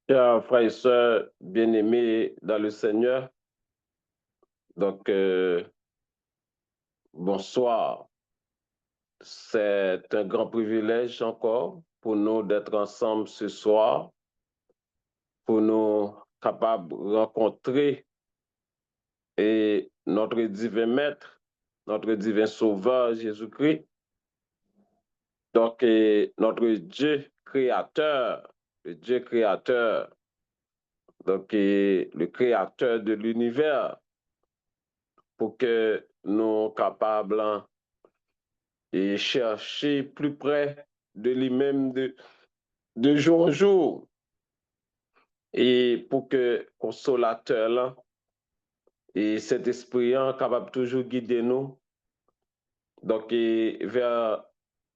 Chers frères et sœurs bien-aimés dans le Seigneur, donc bonsoir. C'est un grand privilège encore pour nous d'être ensemble ce soir, pour nous capables de rencontrer et notre divin Maître, notre divin Sauveur Jésus-Christ, donc notre Dieu créateur, le Dieu créateur, donc le créateur de l'univers, pour que nous capables et chercher plus près de lui-même de jour en jour. Et pour que consolateur là, et cet esprit là, capable toujours guider nous donc vers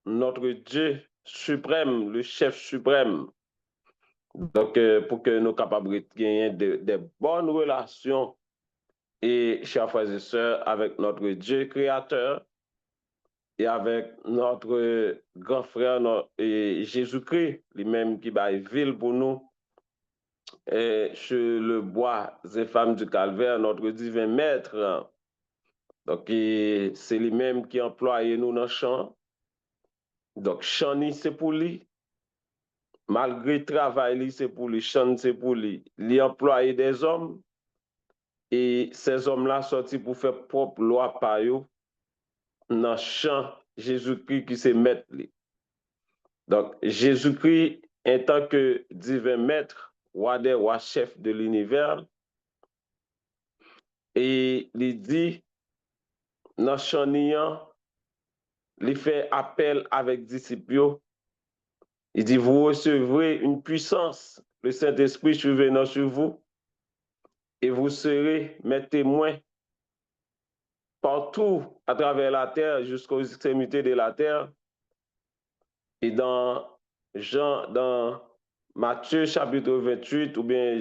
notre Dieu suprême, le chef suprême. Donc pour que nous capables de gagner de bonnes relations et chers frères et sœurs avec notre Dieu créateur et avec notre grand frère Jésus-Christ, lui-même qui va ville pour nous, et sur le bois des femmes du calvaire, notre divin maître. Donc, c'est lui-même qui emploie nous dans le champ. Donc, champ, c'est pour lui. Malgré le travail, c'est pour lui. Champ, c'est pour lui. Il emploie des hommes. Et ces hommes-là sortis pour faire propre loi par eux dans le champ Jésus-Christ qui se met. Donc, Jésus-Christ, en tant que divin maître, roi des rois, chef de l'univers, et il dit, dans Chanian, il fait appel avec disciples. Il dit, vous recevrez une puissance, le Saint-Esprit survenant sur vous, et vous serez mes témoins partout à travers la terre, jusqu'aux extrémités de la terre. Et dans dans Matthieu chapitre 28, ou bien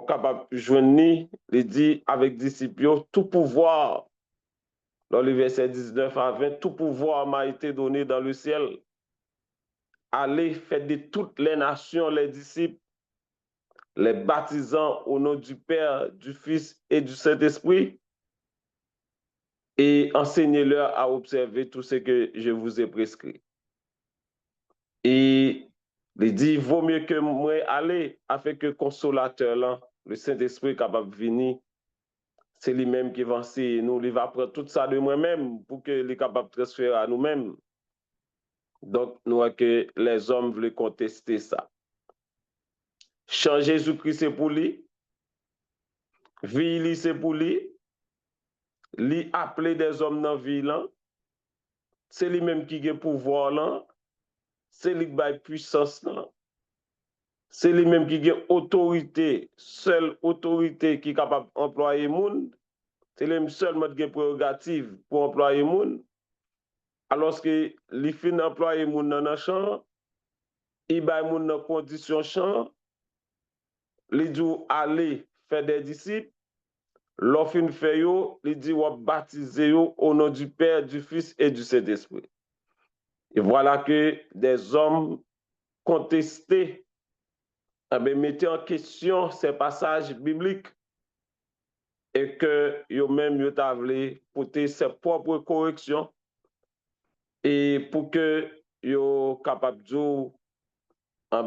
capable de joindre, il dit avec disciples, tout pouvoir, dans le verset 19 à 20, tout pouvoir m'a été donné dans le ciel. Allez, faites de toutes les nations les disciples, les baptisant au nom du Père, du Fils et du Saint-Esprit, et enseignez-leur à observer tout ce que je vous ai prescrit. Et il dit, vaut mieux que moi aller, afin que le consolateur, là, le Saint-Esprit, capable de venir. C'est lui-même qui va enseigner nous, il va prendre tout ça de moi-même pour qu'il soit capable de transférer à nous-mêmes. Donc, nous voyons que les hommes veulent contester ça. Changer Jésus-Christ, c'est pour lui. Vie, c'est pour lui. Lui appeler des hommes dans la vie, c'est lui-même qui a le pouvoir, là. C'est lui qui a la puissance, là. C'est lui-même qui a l'autorité, seule autorité qui est capable d'employer le monde. C'est lui-même seulement qui a prérogative pour employer le monde. Alors que lui fin d'employer le monde dans le champ, il va le monde dans condition champ, il dit aller faire des disciples. L'offre fait yo, il dit ou baptiser yo au nom du Père, du Fils et du Saint-Esprit. Et voilà que des hommes contestés mettaient en question ces passages bibliques et que yo même yo voulu porter ses propres corrections et pour que yo capable de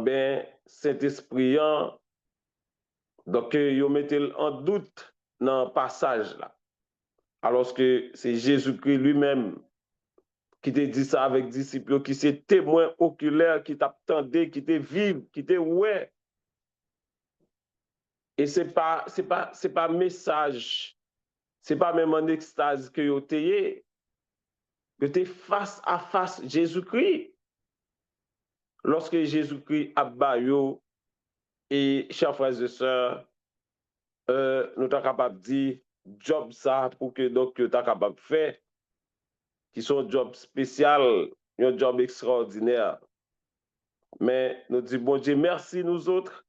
dire Saint-Esprit donc yo mettez en doute dans le passage là. Alors que c'est Jésus-Christ lui-même qui te dit ça avec disciples, qui c'est témoin oculaire, qui t'attendait, qui te vive, qui te ouais. Et c'est pas message, c'est pas même en extase que yo t'ayez, que t'es face à face Jésus-Christ. Lorsque Jésus-Christ a baillé, et chers frères et sœurs, nous sommes capables de dire job ça pour que donc tu es capable de faire, qui sont job spécial, un job extraordinaire. Mais nous disons, bon Dieu, merci nous autres,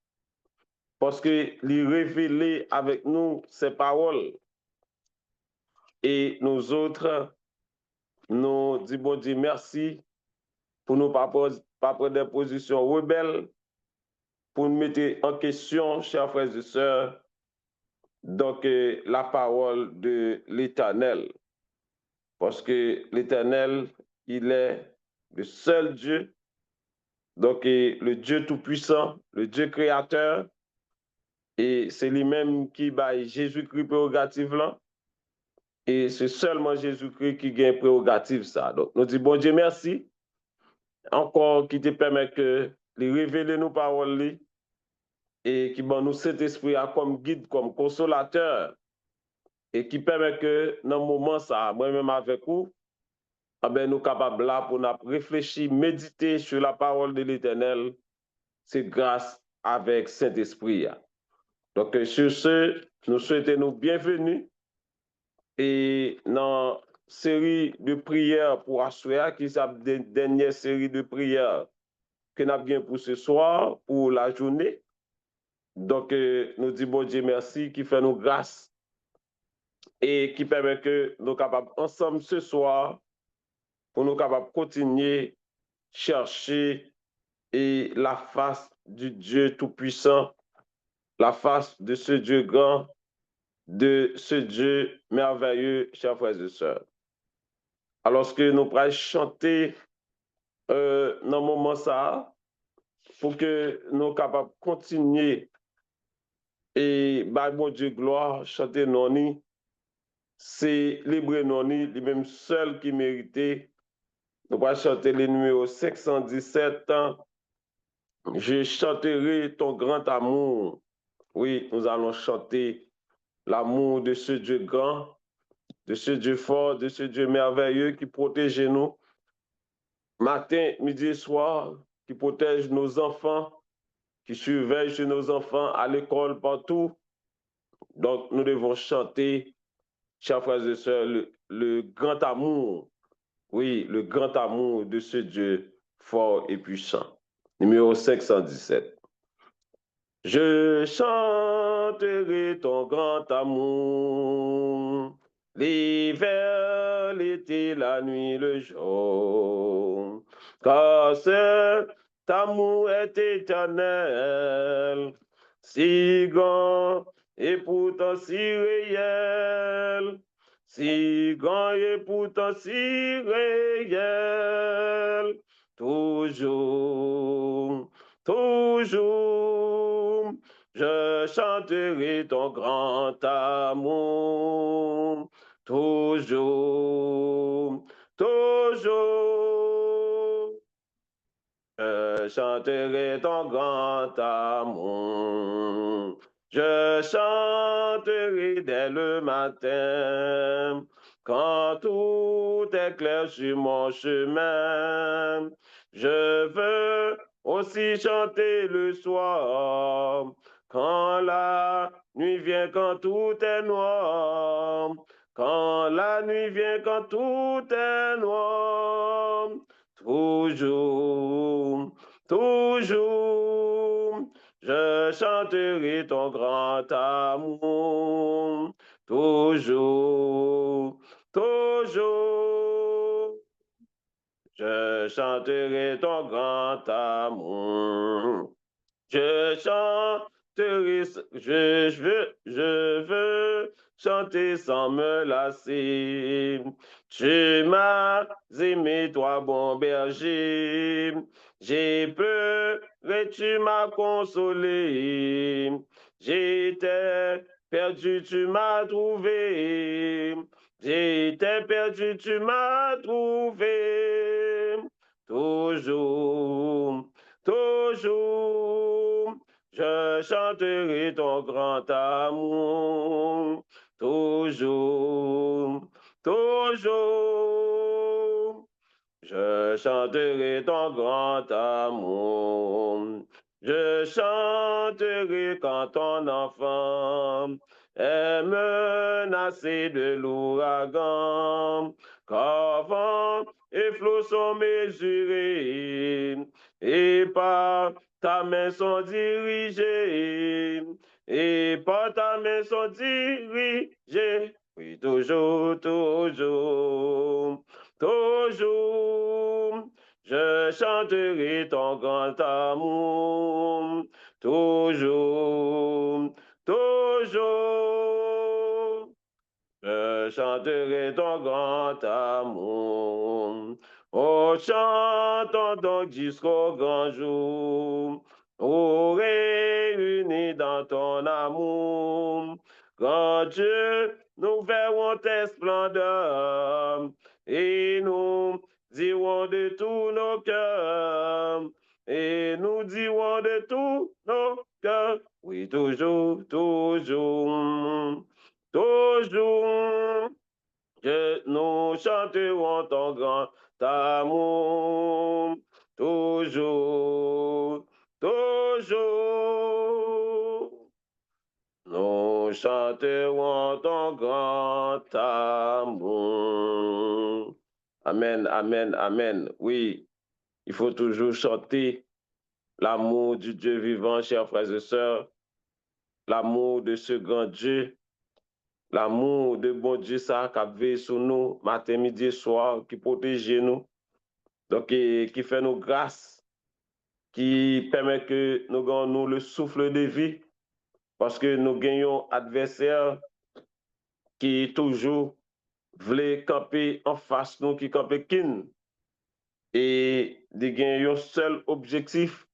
parce que lui révéler avec nous ses paroles. Et nous autres, nous disons, bon Dieu, merci pour nous pas prendre des positions rebelles, pour nous mettre en question, chers frères et sœurs, donc la parole de l'Éternel. Parce que l'Éternel, il est le seul Dieu, donc le Dieu tout-puissant, le Dieu créateur, et c'est lui-même qui bat Jésus-Christ prérogative là, et c'est seulement Jésus-Christ qui gagne prérogative ça. Donc nous disons, bon Dieu, merci, encore qui te permet que de révéler nos paroles et qui bon nous cet esprit comme guide, comme consolateur, et qui permet que dans le moment ça, moi-même avec vous, ah ben, nous capables là pour nous réfléchir, méditer sur la parole de l'Éternel, c'est grâce avec Saint-Esprit. Donc, sur ce, nous souhaitons nous bienvenue et dans la série de prières pour Assoya, qui est la dernière série de prières que nous avons pour ce soir, pour la journée. Donc, nous disons bon Dieu merci qui fait nous grâce et qui permet que nous capables ensemble ce soir pour nous capables continuer chercher et la face du Dieu Tout-Puissant, la face de ce Dieu grand, de ce Dieu merveilleux, chers frères et sœurs. Alors que nous pourrons chanter dans le moment ça, pour que nous soyons capables de continuer et bah bon Dieu gloire, chanter noni, c'est libre noni, lui-même seul qui méritait. Nous pourrons chanter le numéro 517 ans. Je chanterai ton grand amour. Oui, nous allons chanter l'amour de ce Dieu grand, de ce Dieu fort, de ce Dieu merveilleux qui protège nous matin, midi et soir, qui protège nos enfants, qui surveille chez nos enfants à l'école, partout. Donc, nous devons chanter, chers frères et sœurs, le grand amour, oui, le grand amour de ce Dieu fort et puissant. Numéro 517. Je chanterai ton grand amour, l'hiver, l'été, la nuit, le jour, car cet amour est éternel, si grand et pourtant si réel, si grand et pourtant si réel, toujours, toujours, je chanterai ton grand amour, toujours, toujours. Je chanterai ton grand amour, je chanterai dès le matin, quand tout est clair sur mon chemin. Je veux aussi chanter le soir, quand la nuit vient, quand tout est noir. Quand la nuit vient, quand tout est noir. Toujours, toujours, je chanterai ton grand amour. Toujours, toujours, je chanterai ton grand amour. Je chanterai, je veux chanter sans me lasser. Tu m'as aimé, toi, bon berger. J'ai pleuré, tu m'as consolé. J'étais perdu, tu m'as trouvé. J'étais perdu, tu m'as trouvé. Toujours, toujours, je chanterai ton grand amour. Toujours, toujours, je chanterai ton grand amour. Je chanterai quand ton enfant est menacé de l'ouragan, car vent et flots sont mesurés, et par ta main sont dirigés, et par ta main sont dirigés. Oui, toujours, toujours, toujours, je chanterai ton grand amour, toujours, toujours. Je chanterai ton grand amour. Oh, chantons donc jusqu'au grand jour. Oh, réunis dans ton amour. Grand Dieu, nous verrons tes splendeurs et nous dirons de tous nos cœurs. Et nous dirons de tous nos cœurs. Oui, toujours, toujours. Toujours, nous chanterons ton grand amour. Toujours, toujours, nous chanterons ton grand amour. Amen, amen, amen. Oui, il faut toujours chanter l'amour du Dieu vivant, chers frères et sœurs, l'amour de ce grand Dieu. L'amour de bon Dieu, ça, qui veille sur nous, matin, midi et soir, qui protège nous, donc qui fait nous grâce, qui permet que nous gagnons le souffle de vie, parce que nous gagnons adversaire qui toujours voulait camper en face nous, qui campe kin, et de gagner un seul objectif,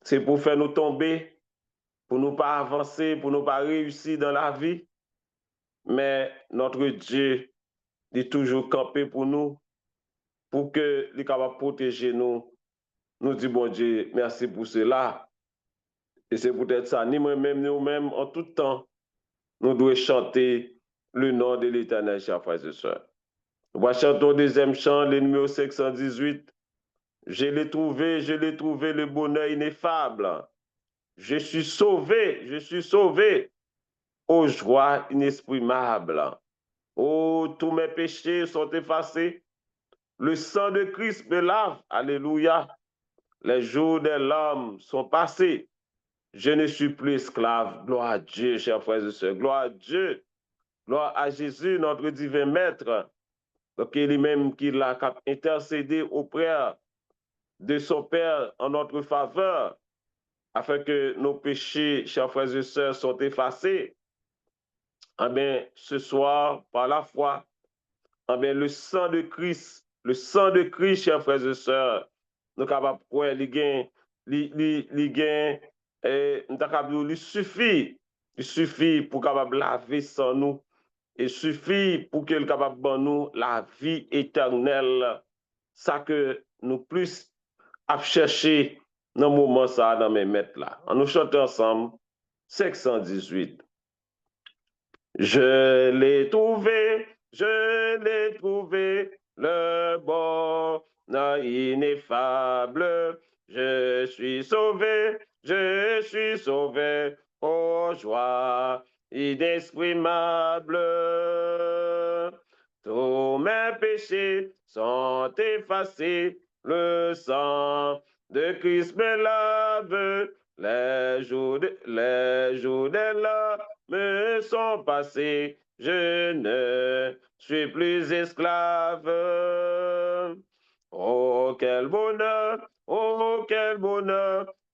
c'est pour faire nous tomber, pour nous pas avancer, pour nous pas réussir dans la vie, mais notre Dieu est toujours campé pour nous, pour que les capables protéger nous. Nous disons, bon Dieu, merci pour cela. Et c'est peut-être ça, ni moi-même, ni nous-mêmes, en tout temps, nous devons chanter le nom de l'Éternel, chers frères et sœurs. Nous allons chanter au deuxième chant, le numéro 518. Je l'ai trouvé, le bonheur ineffable. Je suis sauvé, aux joies inexprimables. Oh, tous mes péchés sont effacés. Le sang de Christ me lave. Alléluia. Les jours de l'homme sont passés. Je ne suis plus esclave. Gloire à Dieu, chers frères et sœurs. Gloire à Dieu. Gloire à Jésus, notre divin maître. Donc, il est même qui l'a intercédé auprès de son Père en notre faveur, afin que nos péchés, chers frères et sœurs, soient effacés. Eh bien, ce soir, par la foi, eh bien, le sang de Christ, chers frères et sœurs, nous sommes capables de croire, il suffit pour capable laver sans nous, il suffit pour qu'il capable de nous la vie éternelle, ça que nous plus à chercher dans le moment ça, dans mes maîtres là. On nous chante ensemble, 518. Je l'ai trouvé, le bonheur ineffable. Je suis sauvé, oh joie inexprimable. Tous mes péchés sont effacés, le sang de Christ me lave, les jours de l'homme me sont passés, je ne suis plus esclave. Oh, quel bonheur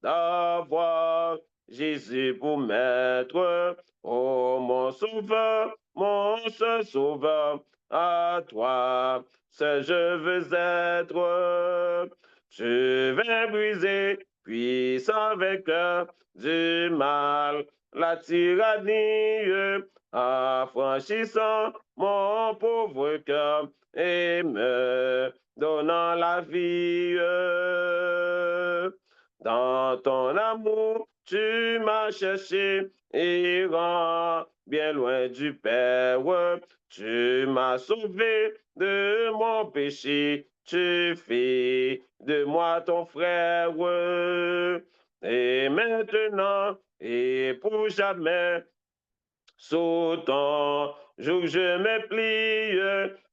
d'avoir Jésus pour maître. Oh, mon seul sauveur, à toi, seul je veux être. Je vais briser, puissant vainqueur du mal, la tyrannie, affranchissant mon pauvre cœur et me donnant la vie. Dans ton amour, tu m'as cherché et rend bien loin du Père. Tu m'as sauvé de mon péché, tu fais de moi ton frère. Et maintenant, et pour jamais, sous ton joug je me plie,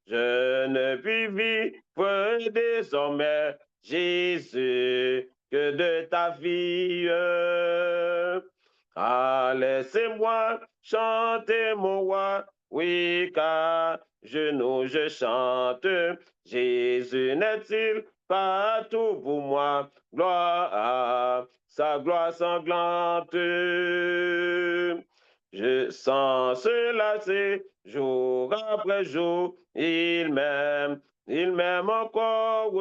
je ne puis vivre désormais, Jésus, que de ta vie. Ah, laissez-moi chanter mon roi, oui, car genoux je chante, Jésus n'est-il partout pour moi, gloire à sa gloire sanglante. Je sens se lasser jour après jour, il m'aime encore.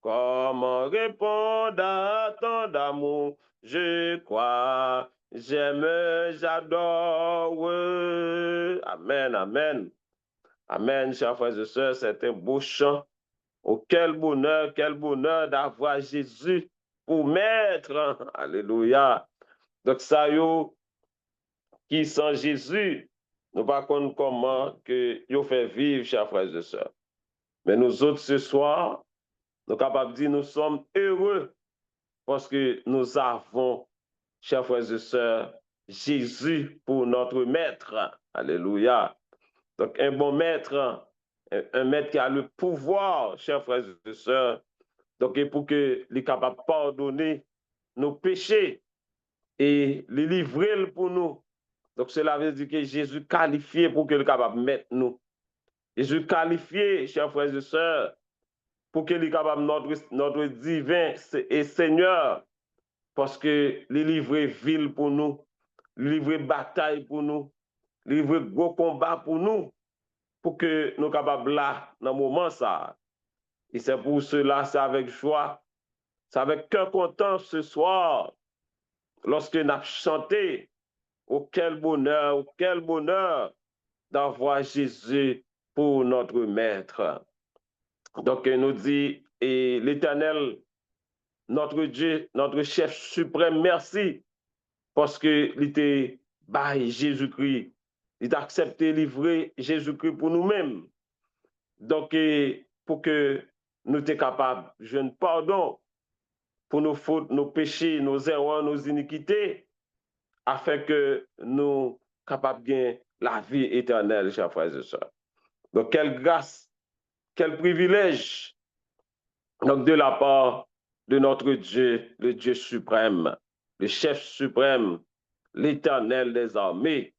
Comment répondre à tant d'amour? Je crois, j'aime, j'adore. Amen, amen. Amen, chers frères et sœurs, c'est un beau chant. Oh, quel bonheur d'avoir Jésus pour maître. Alléluia. Donc, ça, yo, qui sans Jésus, nous ne savons pas comment que yo fait vivre, chers frères et sœurs. Mais nous autres, ce soir, nous sommes capables de dire nous sommes heureux parce que nous avons, chers frères et sœurs, Jésus pour notre maître. Alléluia. Donc, un bon maître, un maître qui a le pouvoir, chers frères et sœurs, donc pour que les capable de pardonner nos péchés et les livrer pour nous. Donc, cela veut dire que Jésus qualifié pour que le capable de mettre nous. Jésus qualifié, chers frères et sœurs, pour que les capable notre divin et Seigneur, parce que les livrer ville pour nous, les livrer bataille pour nous, les livrer gros combat pour nous, pour que nous capables là, dans le moment ça. Et c'est pour cela, c'est avec joie, c'est avec cœur content ce soir, lorsque nous avons chanté, oh quel bonheur d'avoir Jésus pour notre Maître. Donc, il nous dit, et l'Éternel, notre Dieu, notre chef suprême, merci, parce qu'il était by Jésus-Christ. Il a accepté livrer Jésus-Christ pour nous-mêmes. Donc, pour que nous soyons capables de jeûner pardon pour nos fautes, nos péchés, nos erreurs, nos iniquités, afin que nous soyons capables de gagner la vie éternelle, chers frères et sœurs. Donc, quelle grâce, quel privilège donc, de la part de notre Dieu, le Dieu suprême, le chef suprême, l'Éternel des armées.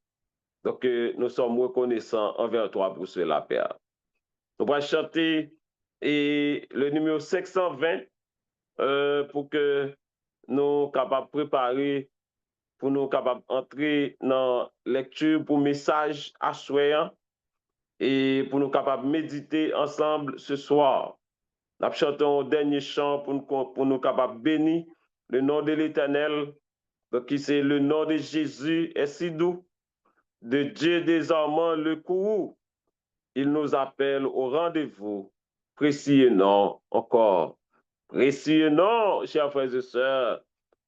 Donc, nous sommes reconnaissants envers toi pour cela, Père. Nous allons chanter le numéro 520 pour que nous soyons capables de préparer, pour nous capables d'entrer dans la lecture pour message à soi et pour nous capables de méditer ensemble ce soir. Nous chantons au dernier chant pour nous capables de bénir le nom de l'Éternel, qui c'est le nom de Jésus est si doux, de Dieu désarmant le courroux. Il nous appelle au rendez-vous. Précieux nom encore. Précieux nom, chers frères et sœurs.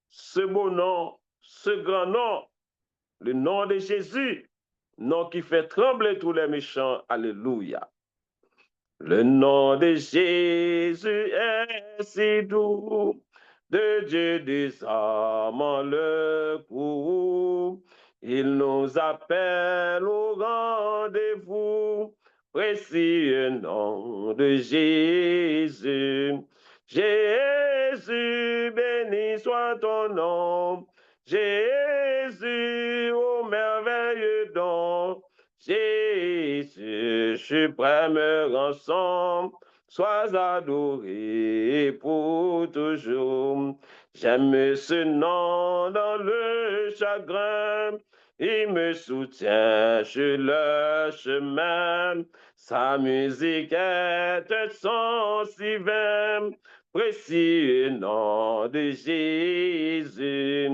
Ce beau nom, ce grand nom, le nom de Jésus, nom qui fait trembler tous les méchants. Alléluia. Le nom de Jésus est si doux, de Dieu désarmant le courroux. Il nous appelle au rendez-vous, précieux nom de Jésus. Jésus, béni soit ton nom. Jésus, ô merveilleux don. Jésus, suprême rançon, sois adoré pour toujours. J'aime ce nom dans le chagrin, il me soutient sur le chemin. Sa musique est un son si vain, précieux nom de Jésus.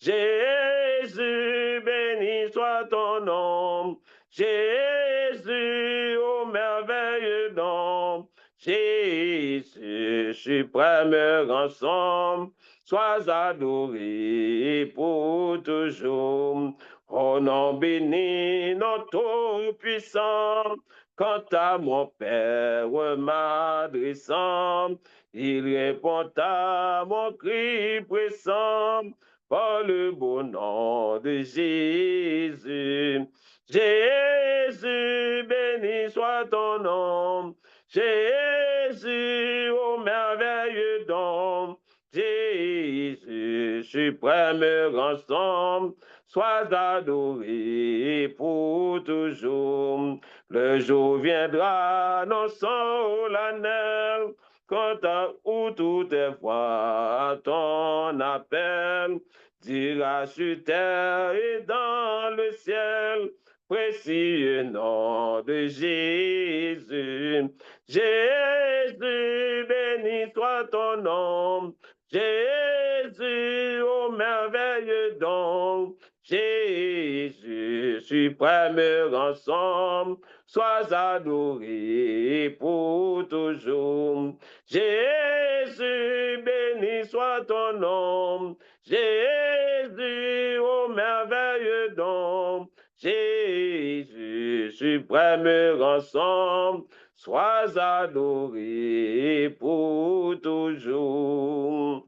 Jésus, béni soit ton nom. Jésus, ô merveilleux nom. Jésus, suprême rançon, sois adoré pour toujours. Ô nom béni, nom tout-puissant, quant à mon Père m'adressant, il répond à mon cri pressant par le beau nom de Jésus. Jésus, béni soit ton nom. Jésus, ô merveilleux don. Jésus, suprême rançon, sois adoré pour toujours. Le jour viendra, non solennel, quand où tout est voix ton appel, dira sur terre et dans le ciel, précieux nom de Jésus. Jésus, béni soit ton nom. Jésus, ô merveilleux don. Jésus, suprême rançon, sois adoré pour toujours. Jésus, béni soit ton nom. Jésus, ô merveilleux don. Jésus, suprême rançon, sois adoré pour toujours.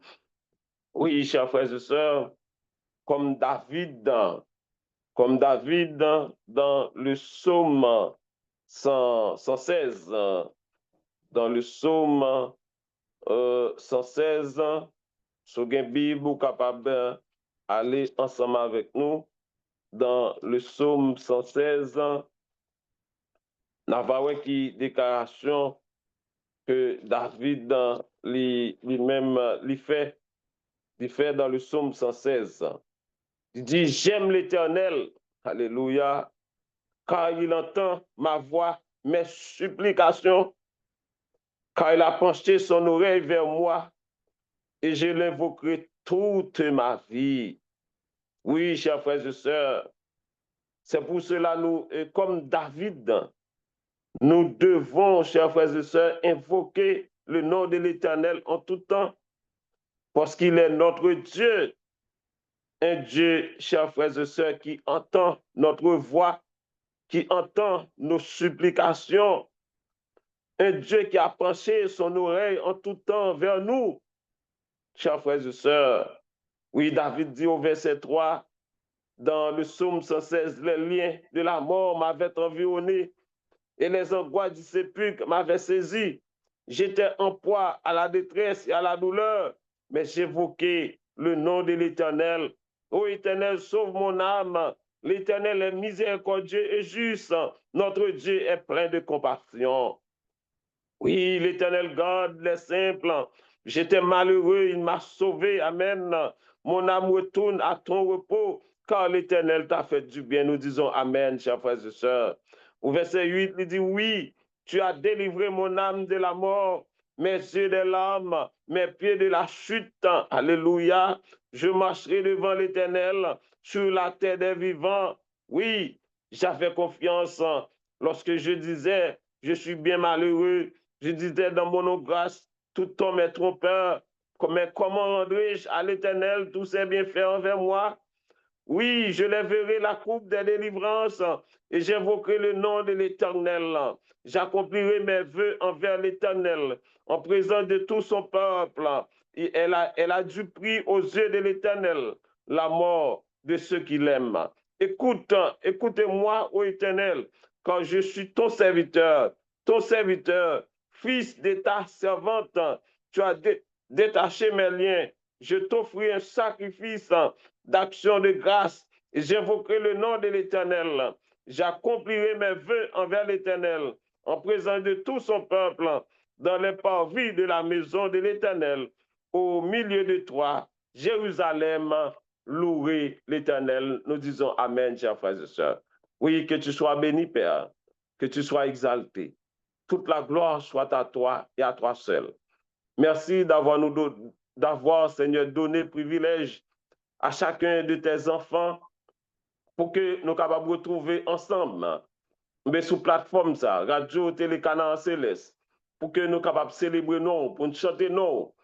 Oui, chers frères et sœurs, comme David dans le psaume 116, dans le psaume 116, sur une Bible, vous capable d'aller ensemble avec nous dans le psaume 116, n'avons qui déclaration que David lui-même lui fait dans le psaume 116. Il dit, j'aime l'Éternel, alléluia, car il entend ma voix, mes supplications, car il a penché son oreille vers moi et je l'invoquerai toute ma vie. Oui, chers frères et sœurs, c'est pour cela, nous, comme David, nous devons, chers frères et sœurs, invoquer le nom de l'Éternel en tout temps, parce qu'il est notre Dieu, un Dieu, chers frères et sœurs, qui entend notre voix, qui entend nos supplications, un Dieu qui a penché son oreille en tout temps vers nous, chers frères et sœurs. Oui, David dit au verset 3, dans le psaume 116, les liens de la mort m'avaient environné et les angoisses du sépulcre m'avaient saisi. J'étais en proie à la détresse et à la douleur, mais j'évoquais le nom de l'Éternel. Ô Éternel, sauve mon âme. L'Éternel est miséricordieux et juste. Notre Dieu est plein de compassion. Oui, l'Éternel garde les simples. J'étais malheureux, il m'a sauvé. Amen. Mon âme retourne à ton repos, car l'Éternel t'a fait du bien. Nous disons Amen, chers frères et sœurs. Au verset 8, il dit, oui, tu as délivré mon âme de la mort, mes yeux des larmes, mes pieds de la chute. Alléluia. Je marcherai devant l'Éternel sur la terre des vivants. Oui, j'avais confiance lorsque je disais, je suis bien malheureux. Je disais dans mon angoisse, tout homme est trompeur. Mais comment rendrai-je à l'Éternel tous ses bienfaits envers moi? Oui, je lèverai la coupe des délivrances et j'invoquerai le nom de l'Éternel. J'accomplirai mes vœux envers l'Éternel en présence de tout son peuple. Et elle a du prix aux yeux de l'Éternel, la mort de ceux qui l'aiment. Écoutez-moi, ô Éternel, quand je suis ton serviteur, fils de ta servante. Tu as détaché mes liens. Je t'offris un sacrifice d'action de grâce et j'invoquerai le nom de l'Éternel. J'accomplirai mes vœux envers l'Éternel en présence de tout son peuple dans les parvis de la maison de l'Éternel. Au milieu de toi, Jérusalem, louez l'Éternel. Nous disons Amen, chers frères et sœurs. Oui, que tu sois béni, Père, que tu sois exalté. Toute la gloire soit à toi et à toi seul. Merci d'avoir, Seigneur, donné privilège à chacun de tes enfants pour que nous capables de retrouver ensemble, mais sous plateforme ça, radio, télécanal céleste, pour que nous capables de célébrer nous, pour nous chanter nous,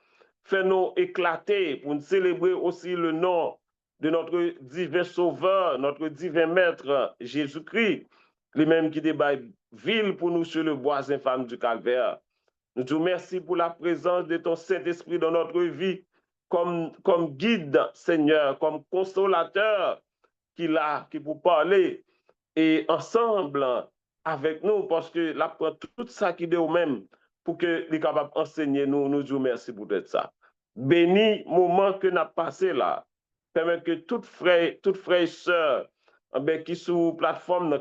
faire nous éclater, pour nous célébrer aussi le nom de notre divin sauveur, notre divin maître, Jésus-Christ, lui-même qui débat ville pour nous sur le bois infâme du calvaire. Nous te remercions pour la présence de ton Saint-Esprit dans notre vie, comme guide, Seigneur, comme consolateur qu'il a, qui pour parler et ensemble avec nous, parce que la prend tout ça qui est au même pour que les capables d'enseigner nous. Nous te remercions pour tout ça. Béni moment que nous avons passé là. Permet que toutes frères et sœurs qui sont plateforme,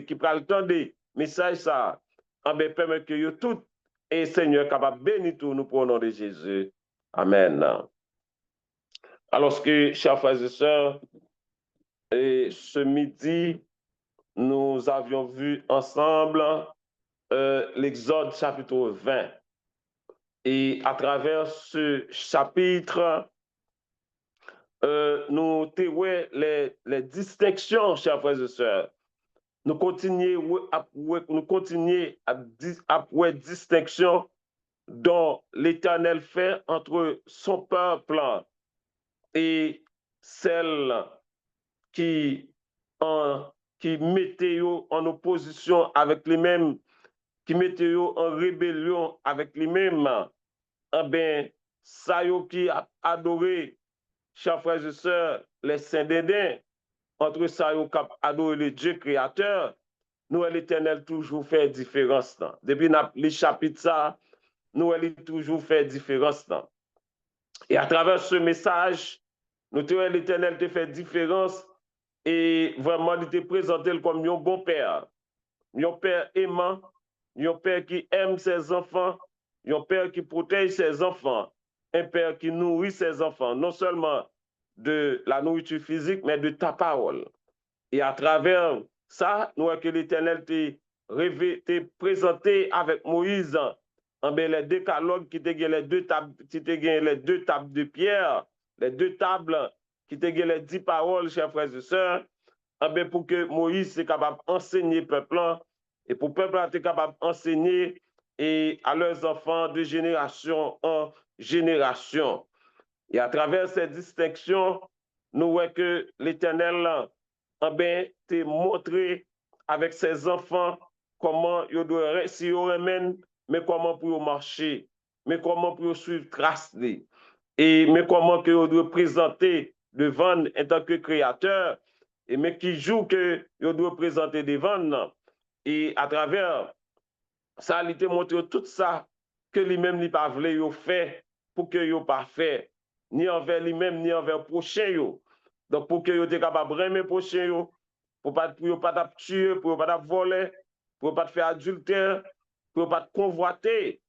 qui prennent le temps des messages, ça, permet que tout et Seigneur capable de bénir tout nous pour le nom de Jésus. Amen. Alors que, chers frères et sœurs, et ce midi, nous avions vu ensemble l'Exode chapitre 20. Et à travers ce chapitre, nous avons les distinctions, chers frères et sœurs. Nous continuons à voir distinction dont l'Éternel fait entre son peuple et celle qui mettait en opposition avec lui-même, qui mettait en rébellion avec lui-même. Eh bien, ça qui a adoré, chers frères et sœurs, les saints d'Éden, entre ça qui a adoré le Dieu créateur, nous, l'Éternel, toujours fait différence. Depuis les chapitres, ça, nous, elle toujours fait différence. Et à travers ce message, nous, l'Éternel te fait différence et vraiment, il te présenté comme un bon père. Un père aimant, un père qui aime ses enfants, un père qui protège ses enfants, un père qui nourrit ses enfants, non seulement de la nourriture physique, mais de ta parole. Et à travers ça, nous voyons que l'Éternel t'a présenté avec Moïse les décalogues qui étaient les deux tables, de pierre, les deux tables qui étaient les 10 paroles, chers frères et sœurs, pour que Moïse soit capable d'enseigner le peuple et pour que le peuple soit capable d'enseigner et à leurs enfants de génération en génération. Et à travers ces distinctions, nous voyons que l'Éternel t'a montré avec ses enfants comment ils doivent rester, mais comment pour marcher, mais comment pour suivre trace, et mais comment que ils doivent présenter devant en tant que créateur, et mais qui joue que ils doivent présenter devant. Et à travers ça, il te montre tout ça que lui-même n'a pas voulu faire pour que il pas fait, ni envers lui-même, ni envers le prochain. Donc, pour que vous soyez capable de aimer le prochain, pour ne pas tuer, pour ne pas voler, pour ne pas faire adultère, pour ne pas convoiter,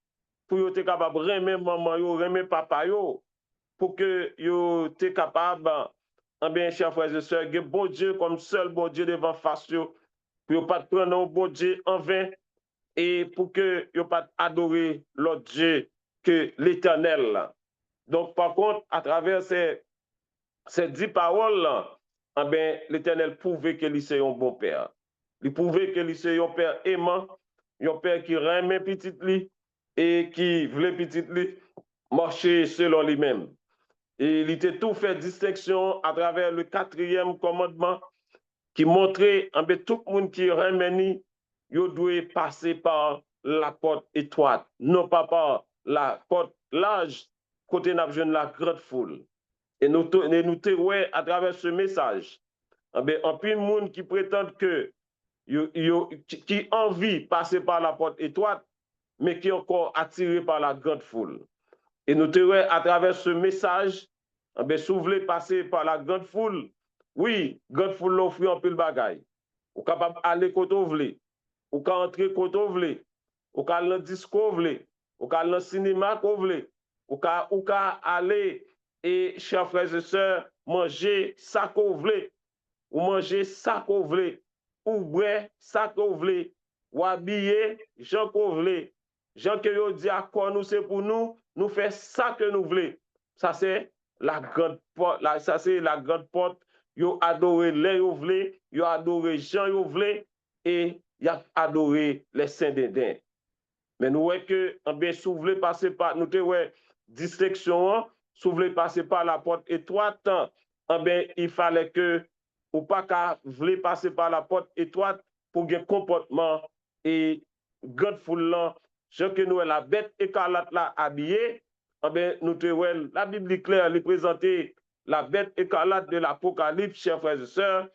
pour que vous soyez capable de aimer maman, aimer papa, pour que vous soyez capable, en bien, chers frères et sœurs, de bon Dieu comme seul bon Dieu devant face, pour ne pas prendre un bon Dieu en vain, et pour que vous ne pas adorer l'autre Dieu que l'Éternel. Donc, par contre, à travers ces 10 paroles, l'Éternel prouvait que lui, c'est un bon père. Il prouvait que lui, c'est un père aimant, un père qui aimait petit lui et qui voulait petit lui marcher selon lui-même. Et il était tout fait distinction à travers le 4e commandement qui montrait tout le monde qui aimait il doit passer par la porte étroite, non pas par la porte large, côté n'a la grande foule. Et nous ouais, à travers ce message, en plus de monde qui prétendent que qui envie de passer par la porte étroite, mais qui est encore attiré par la grande foule. Et nous ouais, à travers ce message, si vous voulez passer par la grande foule, oui, grande foule l'offre un peu le bagaille. Vous êtes capable d'aller quand vous voulez, vous pouvez entrer quand vous voulez, vous pouvez aller dans le disco, vous pouvez aller dans le cinéma quand vous voulez, vous pouvez aller et, chers frères et sœurs, manger ça que vous voulez, ou manger ça que vous voulez, ou boire ça que vous voulez, ou habiller gens que vous voulez. Gens que vous dit à quoi nous c'est pour nous, nous fait ça que nous voulons. Ça c'est la grande porte, ça c'est la grande porte. Vous adorez les vous voulez, vous adorez gens vous voulez, et vous adoré les saints d'Éden. Mais nous voyons que, si vous voulez passer par, nous avons distinction, si vous voulez passer par la porte étroite, il fallait que, ou pas qu'à voulez passer par la porte étroite pour un comportement et grande foule là, ce que nous la bête écarlate là habillée, nous avons la Bible est claire, elle présenter la bête écarlate de l'Apocalypse, chers frères et sœurs,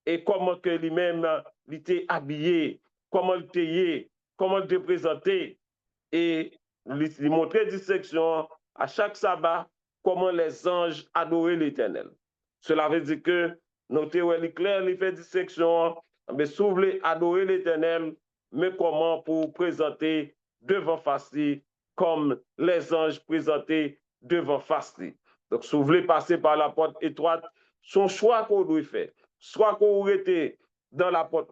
et comment que lui-même il était habillé, comment il était comment te présenter et lui montrer distinction à chaque sabbat comment les anges adoraient l'Éternel. Cela veut dire que nous théories claires, il fait distinction, mais si vous voulez adorer l'Éternel, mais comment pour présenter devant face comme les anges présentés devant face. Donc, si vous voulez passer par la porte étroite, son choix qu'on doit faire, soit qu'on était dans la porte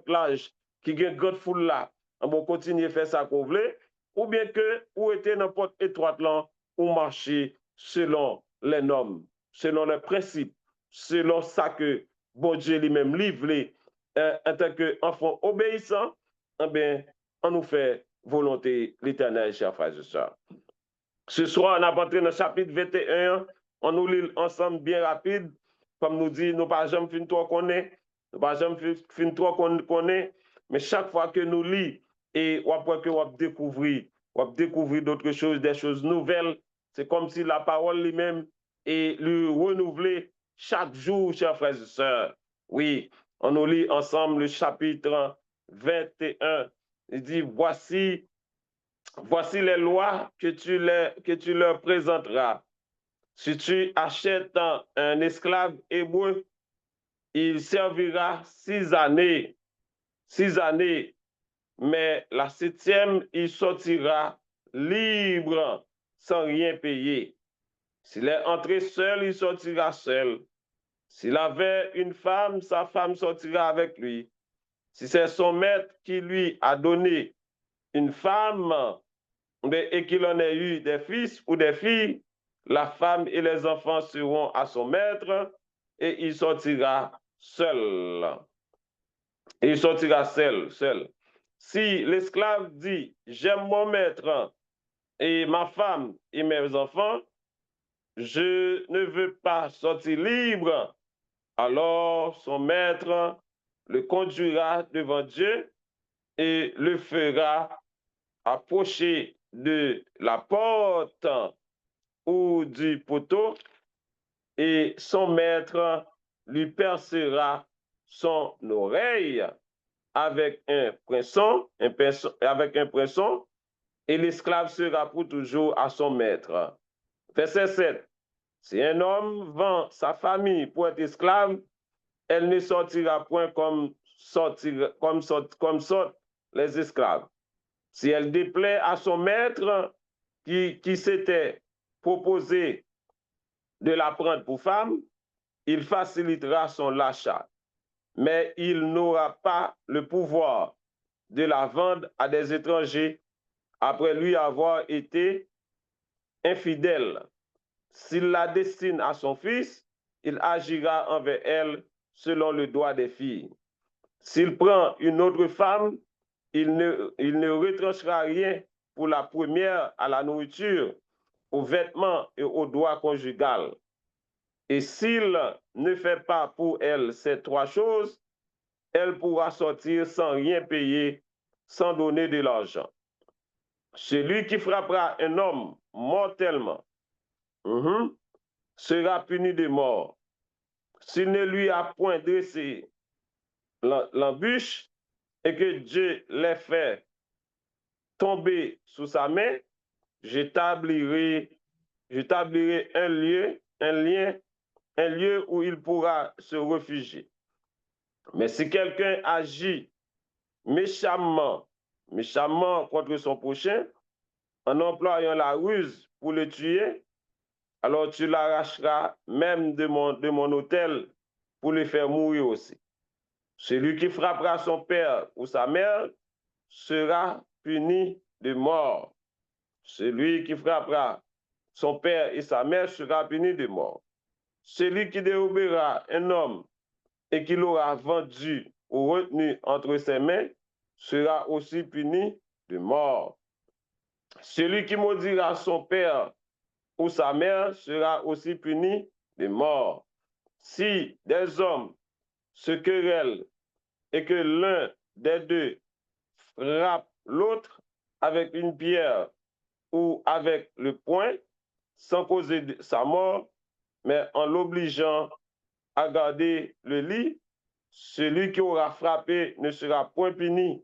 large qui a une grande foule là, on va continuer à faire ça qu'on voulait, ou bien que vous était dans la porte étroite là, ou marcher selon les normes, selon les principes, selon ça que bon Dieu lui-même livré en tant qu'enfant obéissant, eh bien, on nous fait volonté l'éternel, chers frères et sœurs. Ce soir, on a entré dans le chapitre 21, on nous lit ensemble bien rapide, comme nous dit, nous pas jamais fin trop connaître, nous pas jamais fin trop connaître, mais chaque fois que nous lisons et après que on découvrir d'autres choses, des choses nouvelles, c'est comme si la parole lui-même est lui renouvelée chaque jour, chers frères et sœurs. Oui, on nous lit ensemble le chapitre 21. Il dit, voici les lois que tu leur présenteras. Si tu achètes un esclave hébreu, il servira 6 années. 6 années. Mais la 7e, il sortira libre, sans rien payer. S'il est entré seul, il sortira seul. S'il avait une femme, sa femme sortira avec lui. Si c'est son maître qui lui a donné une femme, et qu'il en ait eu des fils ou des filles, la femme et les enfants seront à son maître et il sortira seul. Et il sortira seul. Si l'esclave dit, j'aime mon maître et ma femme et mes enfants, je ne veux pas sortir libre, alors son maître le conduira devant Dieu et le fera approcher de la porte ou du poteau, et son maître lui percera son oreille avec un poinçon, et l'esclave sera pour toujours à son maître. Verset 7. Si un homme vend sa famille pour être esclave, elle ne sortira point comme sortent les esclaves. Si elle déplaît à son maître qui s'était proposé de la prendre pour femme, il facilitera son l'achat. Mais il n'aura pas le pouvoir de la vendre à des étrangers après lui avoir été infidèle. S'il la destine à son fils, il agira envers elle selon le droit des filles. S'il prend une autre femme, il ne retranchera rien pour la première à la nourriture, aux vêtements et aux droits conjugal. Et s'il ne fait pas pour elle ces 3 choses, elle pourra sortir sans rien payer, sans donner de l'argent. Celui qui frappera un homme mortellement sera puni de mort. S'il ne lui a point dressé l'embûche et que Dieu l'ait fait tomber sous sa main, j'établirai un lieu où il pourra se réfugier. Mais si quelqu'un agit méchamment contre son prochain, en employant la ruse pour le tuer, alors tu l'arracheras même de mon autel pour le faire mourir aussi. Celui qui frappera son père ou sa mère sera puni de mort. Celui qui frappera son père et sa mère sera puni de mort. Celui qui dérobera un homme et qui l'aura vendu ou retenu entre ses mains sera aussi puni de mort. Celui qui maudira son père ou sa mère sera aussi puni de mort. Si des hommes se querellent et que l'un des deux frappe l'autre avec une pierre ou avec le poing, sans causer sa mort, mais en l'obligeant à garder le lit, celui qui aura frappé ne sera point puni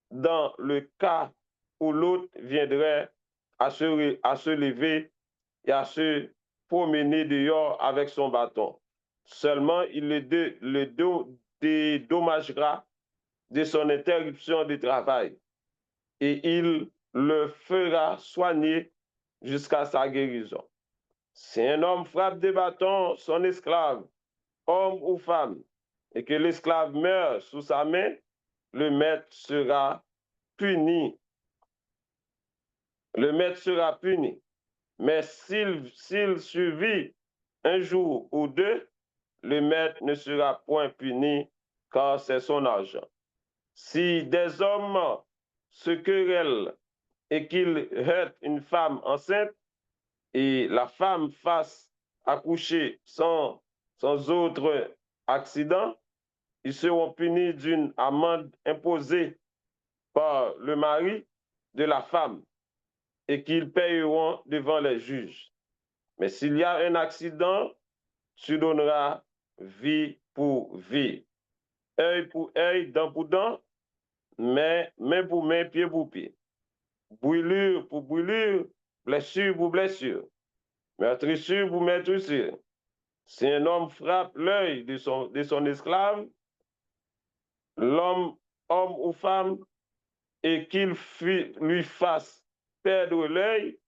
dans le cas où l'autre viendrait à se lever et à se promener dehors avec son bâton. Seulement, il le dédommagera de son interruption de travail. et il le fera soigner jusqu'à sa guérison. Si un homme frappe de bâton son esclave, homme ou femme, et que l'esclave meurt sous sa main, le maître sera puni. Le maître sera puni. Mais s'il survit un jour ou deux, le maître ne sera point puni, car c'est son argent. Si des hommes se querellent et qu'ils heurtent une femme enceinte, et la femme fasse accoucher sans autre accident, ils seront punis d'une amende imposée par le mari de la femme et qu'ils payeront devant les juges. Mais s'il y a un accident, tu donneras vie pour vie, œil pour œil, dent pour dent, mais main pour main, pied pour pied, brûlure pour brûlure, blessure pour blessure, meurtrissure pour meurtrissure. Si un homme frappe l'œil de son esclave, l'homme, homme ou femme, et qu'il lui fasse perdre l'œil,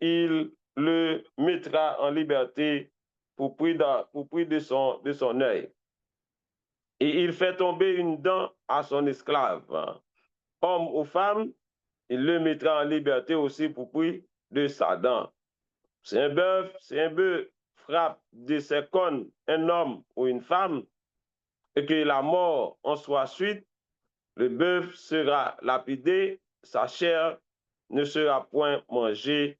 il le mettra en liberté pour prix de son œil. Et il fait tomber une dent à son esclave, hein. Homme ou femme, il le mettra en liberté aussi pour prix de sa dent. Si un bœuf frappe de ses cornes un homme ou une femme, et que la mort en soit suite, le bœuf sera lapidé, sa chair ne sera point mangée,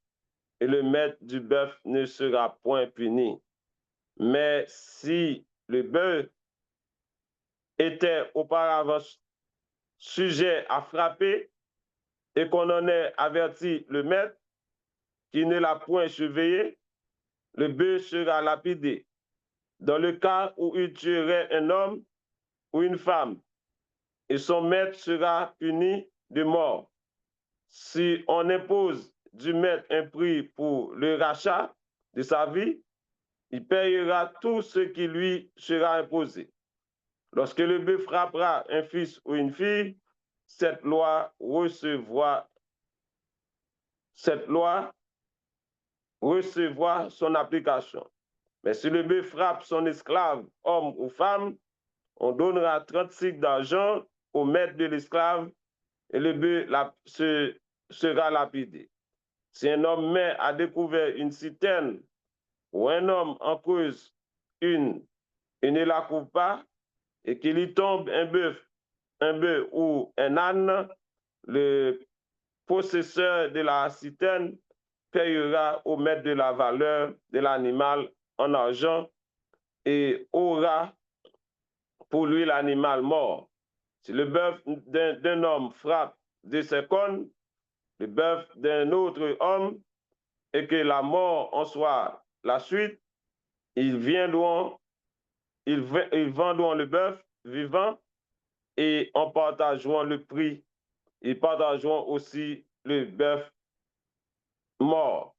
et le maître du bœuf ne sera point puni. Mais si le bœuf était auparavant sujet à frapper et qu'on en ait averti le maître qui ne l'a point surveillé, le bœuf sera lapidé. Dans le cas où il tuerait un homme ou une femme, et son maître sera puni de mort. Si on impose du maître un prix pour le rachat de sa vie, il payera tout ce qui lui sera imposé. Lorsque le bœuf frappera un fils ou une fille, cette loi recevra son application. Mais si le bœuf frappe son esclave, homme ou femme, on donnera 30 cycles d'argent au maître de l'esclave et le bœuf sera lapidé. Si un homme met à découvert une citerne ou un homme en creuse une et ne la couvre pas, et qu'il y tombe un bœuf ou un âne, le possesseur de la citerne payera au maître de la valeur de l'animal en argent et aura pour lui l'animal mort. Si le bœuf d'un homme frappe de ses cornes, le bœuf d'un autre homme, et que la mort en soit la suite, ils vendront le bœuf vivant et en partageront le prix. Ils partageront aussi le bœuf mort.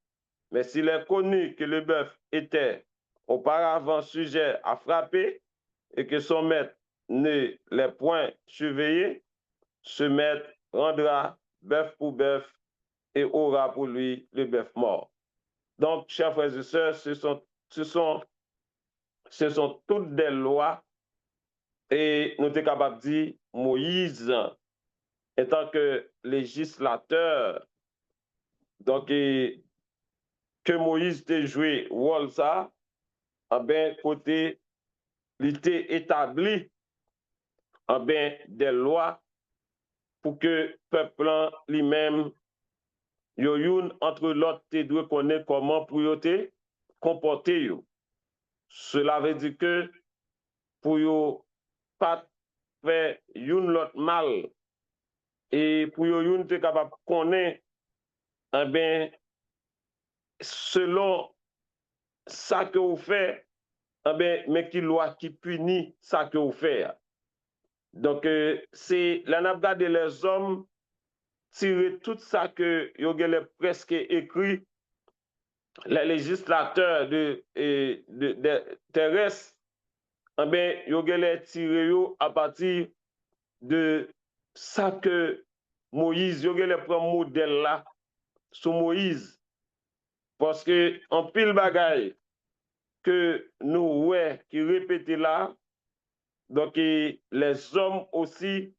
Mais s'il est connu que le bœuf était auparavant sujet à frapper et que son maître ne l'ait point surveillé, ce maître rendra bœuf pour bœuf et aura pour lui le bœuf mort. Donc, chers frères et sœurs, ce sont toutes des lois et nous sommes capables de dire Moïse, en tant que législateur, donc que Moïse ait joué rôle ça, en bien côté, il était établi en bien des lois pour que le peuple lui-même, yoyoun entre l'autre, te doit connaître comment pour te comporter. Yo. Cela veut dire que pour ne pas faire youn l'autre mal et pour youn te capable de connaître, eh bien, selon ça que vous faites, eh bien, mais qui loi qui punit ça que vous faites. Donc, c'est là, on a regardé les hommes tirer tout ça que vous avez presque écrit, les législateurs de terrestres, eh bien, vous avez tiré à partir de ça que Moïse, yo le prend modèle là sous Moïse. Parce que en pile bagaille que nous ouais qui répété là, donc les hommes aussi,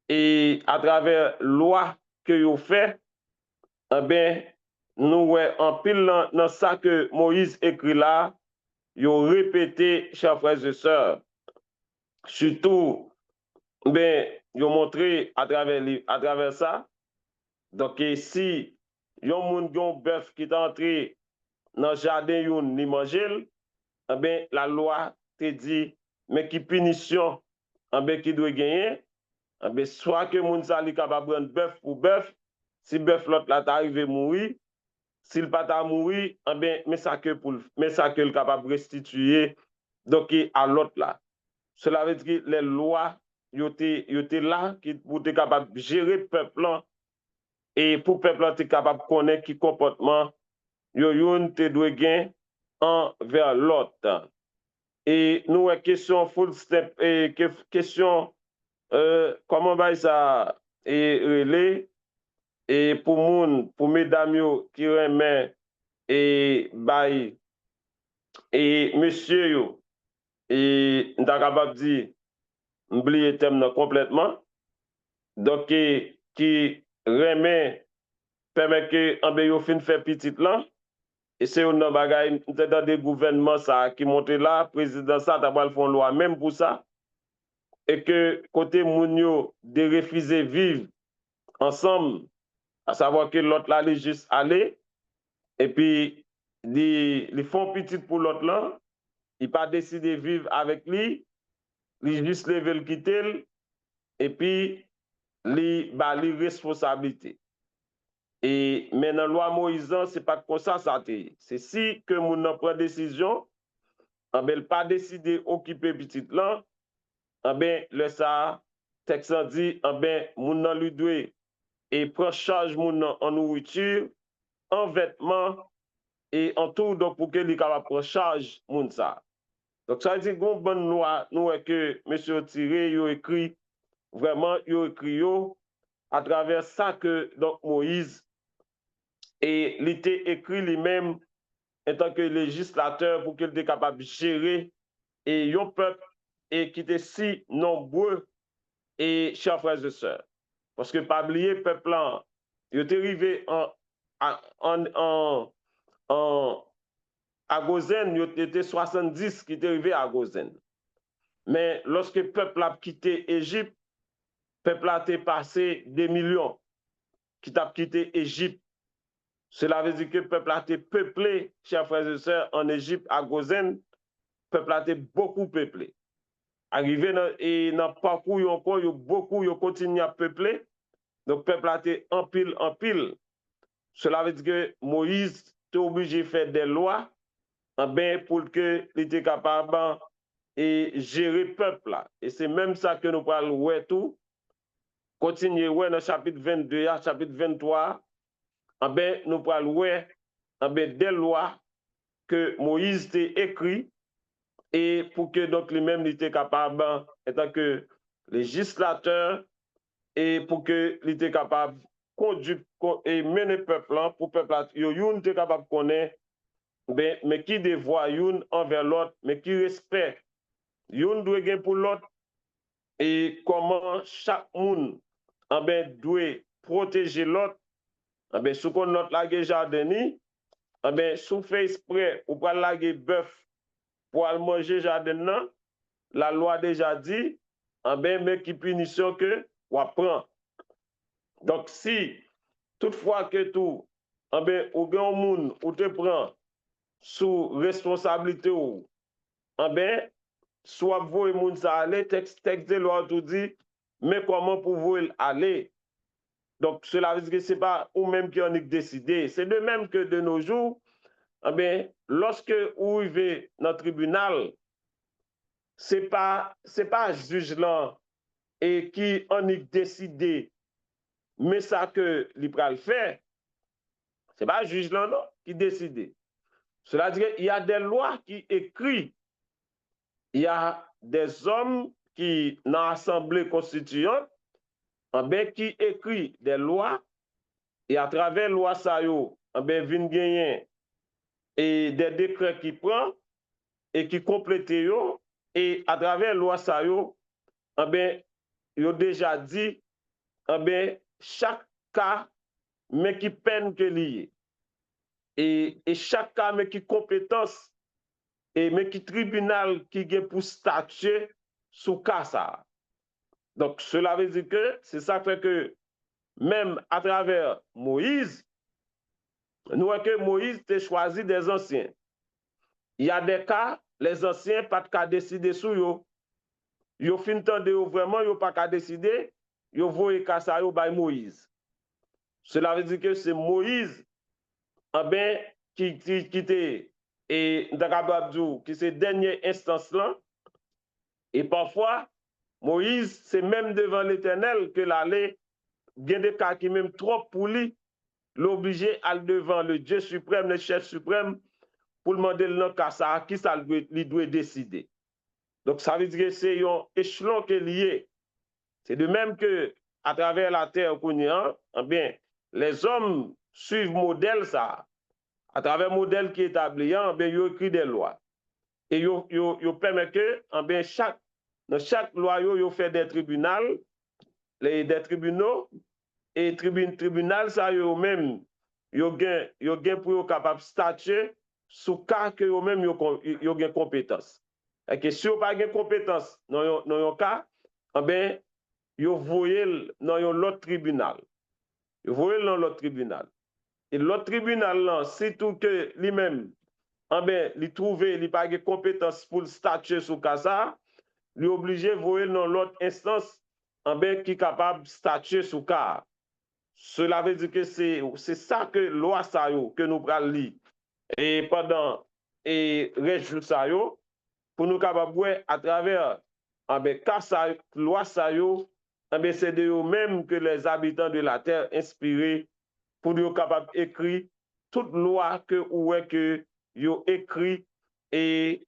et à travers loi que yo fait, eh bien, nous ouais en pile dans ça que Moïse écrit là, yo répété, chers frères et sœurs. Surtout, ben, yo montré à travers ça. Donc, si yon moun yon bœuf qui est entré dans le jardin, yon ni manger, eh ben, la loi te dit, mais qui punition, eh ben, qui doit gagner, eh ben, soit que moun sa li capable prendre bœuf pour bœuf, si bœuf l'autre là t'arrive mourir, s'il pas ta mourir, eh ben, mais ça que le capable restituer, donc, à l'autre là. Cela veut dire que les lois, yo te là, pour être capable de gérer le peuple là, et pour le peuple être capable de connaître qui comportement yo yon te doit gain envers l'autre. Et nous, question full step, et question, comment va ça, et relais, et pour mesdames yo qui remet, et bay, et monsieur yo, et nous capable de dire, oublier le thème complètement, donc qui remet, permet que en yo fin fait petit là, et c'est un bagay, dans des gouvernements ça, qui monte là, président ça, t'as pas font loi même pour ça, et que côté Mounio de refuser vivre ensemble, à savoir que l'autre là, il juste aller, et puis, ils font petit pour l'autre là, il pas décidé de vivre avec lui, il juste lever le quitter, et puis, il bah, les responsabilités. Et maintenant, la loi Moïse, c'est pas comme ça, c'est si que mon prend décision, eh ben, pas décidé occuper petit là, eh ben, le ça, texte dit, eh ben, mon lui doit et prend charge mon en nourriture, en vêtements et en tout, donc pour que lui capable prendre charge mon ça. Donc ça veut dire qu'on bonne loi, nous que monsieur Tiré, il écrit, vraiment, il écrit à travers ça que donc Moïse, et il était écrit lui-même en tant que législateur pour qu'il était capable de gérer et un peuple et qui était si nombreux et chers frères et sœurs. Parce que pas oublier peuple là, il était arrivé à Gozen, il était 70 qui étaient arrivés à Gozen. Mais lorsque le peuple a quitté l'Égypte, le peuple a été passé des millions qui ont quitté l'Égypte. Cela veut dire que le peuple a été peuplé, chers frères et sœurs, en Égypte, à Gozen, le peuple a été beaucoup peuplé. Arrivé dans le parcours, il y a beaucoup, il continue à peupler. Donc, le peuple a été en pile, en pile. Cela veut dire que Moïse est obligé de faire des lois pour qu'il était capable de gérer le peuple. Et c'est même ça que nous parlons, ouais, tout. Continuer, ouais, dans le chapitre 22, chapitre 23, nous parlons, ouais, des lois que Moïse a écrites et pour que donc lui-même était capable, en tant que législateur, et pour que il était capable de conduire et mener le peuple pour le peuple, il était capable de connaître, mais qui dévoie une envers l'autre, mais qui respecte une doit gagner pour l'autre, et comment chaque monde doit protéger l'autre. Si on a lagué jardin, si on fait exprès ou pas laguer bœuf pour aller manger jardin, la loi déjà dit, mais qui punition que on prend. Donc, si toutefois que tout, ou grand monde ou te prend sous responsabilité ou, soit vous et moun ça aller, texte de loi tout dit, mais comment pour vous aller? Donc, cela veut dire que ce n'est pas ou même qui en est décidé. C'est de même que de nos jours, lorsque vous arrivez dans le tribunal, ce n'est pas juge là et qui en est décidé, mais ça que l'Ibral fait, ce n'est pas juge là non, qui décide. Cela veut dire qu'il y a des lois qui écrites, il y a des hommes qui, dans l'Assemblée constituante, qui écrit des lois, et à travers loi ça yo, vin gagner et des décrets qui prend et qui complète yo, et à travers loi ça yo, yo déjà dit, chaque cas, mais qui peine que lié. Et chaque cas, mais qui compétence, et mais qui tribunal qui est pour statuer sous cas ça. Donc, cela veut dire que c'est ça fait que même à travers Moïse, nous voyons que Moïse a choisi des anciens. Il y a des cas, les anciens pas de cas décider sur eux. Ils fin de vraiment, ils pas qu'à décider, ils voient cas ça by Moïse. Cela veut dire que c'est Moïse qui était et qui c'est dernière instance là. Et parfois, Moïse, c'est même devant l'Éternel que l'aller, il y a des cas qui même trop pour lui, l'obliger à aller devant le Dieu suprême, le chef suprême, pour demander le cas ça, qui ça lui doit décider. Donc ça veut dire que c'est un échelon qui est lié. C'est de même que à travers la terre qu'on y a, les hommes suivent modèle ça. À travers modèle qui est établi, ils écrit des lois. Et ils permettent que dans chaque loi, ils fait des tribunaux, des tribunaux, et tribunal, ça, eux-mêmes, ils ont pour capable de statuer sous cas que eux-mêmes, ils ont compétence. Et que si vous n'avez pas de compétence dans un cas, ils voyez dans l'autre tribunal. Ils voyez dans l'autre tribunal. Et l'autre tribunal, là, c'est tout que lui-même, il trouve, il n'a pas de compétence pour statuer sur cas ça, il est obligé de voir dans l'autre instance, qui est capable de statuer sur cas. Cela veut dire que c'est ça que loi ça yo, que nous prenons lire. Et pendant et réjouir ça yo, pour nous capables voir à travers cas ça, loi ça yo, c'est de eux-mêmes que les habitants de la terre inspirés pour nous capables d'écrire toute loi que ou est que yo écrit et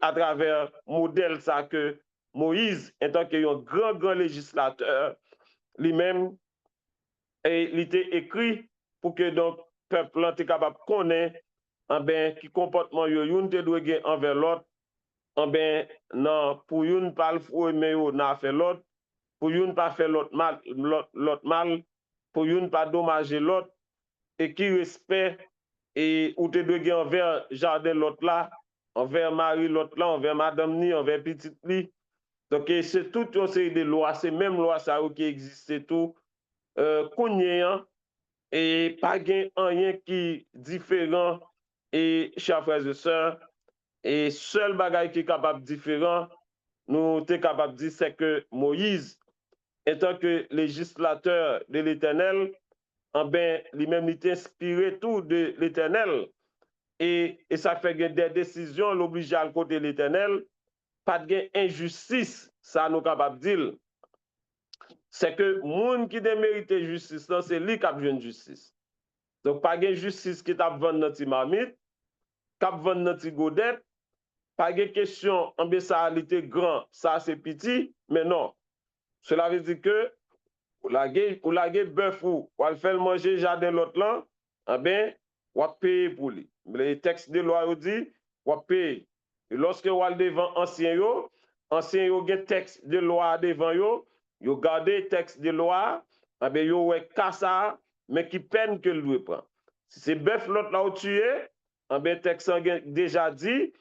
à travers modèle ça que Moïse étant qu'un grand législateur lui-même et il était écrit pour que donc peuple soit capable de connaître qui comportement yon te doit gagner envers l'autre non pour yon pas le fou mais yon n'a fait l'autre pour yon pas faire l'autre mal pour yon pas dommager l'autre et qui respect et ou te doit gagner envers jardin l'autre là envers Marie l'autre là envers madame ni envers petite li donc c'est tout une série de lois c'est même loi ça qui existe tout et pas rien qui différent et chers frères et sœurs et seul bagage qui est capable différent nous sommes capable de dire c'est que Moïse étant que législateur de l'Éternel lui-même il est inspiré tout de l'Éternel et ça fait que des décisions l'oblige à côté de l'Éternel pas de injustice ça nous capable de dire c'est que monde qui démérite justice c'est lui qui a besoin de justice. Donc, pas de justice qui t'a vendu dans ti marmite, qui vendu dans ti godet, pas de question, ça a grand, ça c'est petit, mais non. Cela veut dire que, ou la bœuf ou faire manger jardin l'autre là, ou payer pour lui. Les textes de loi dit, ou payer. Et lorsque vous allez devant ancien yo gen texte de loi devant yo gardez texte de loi, yo ouais kassa, mais qui peine que le prend. Si c'est bœuf l'autre là où tué, texte déjà dit,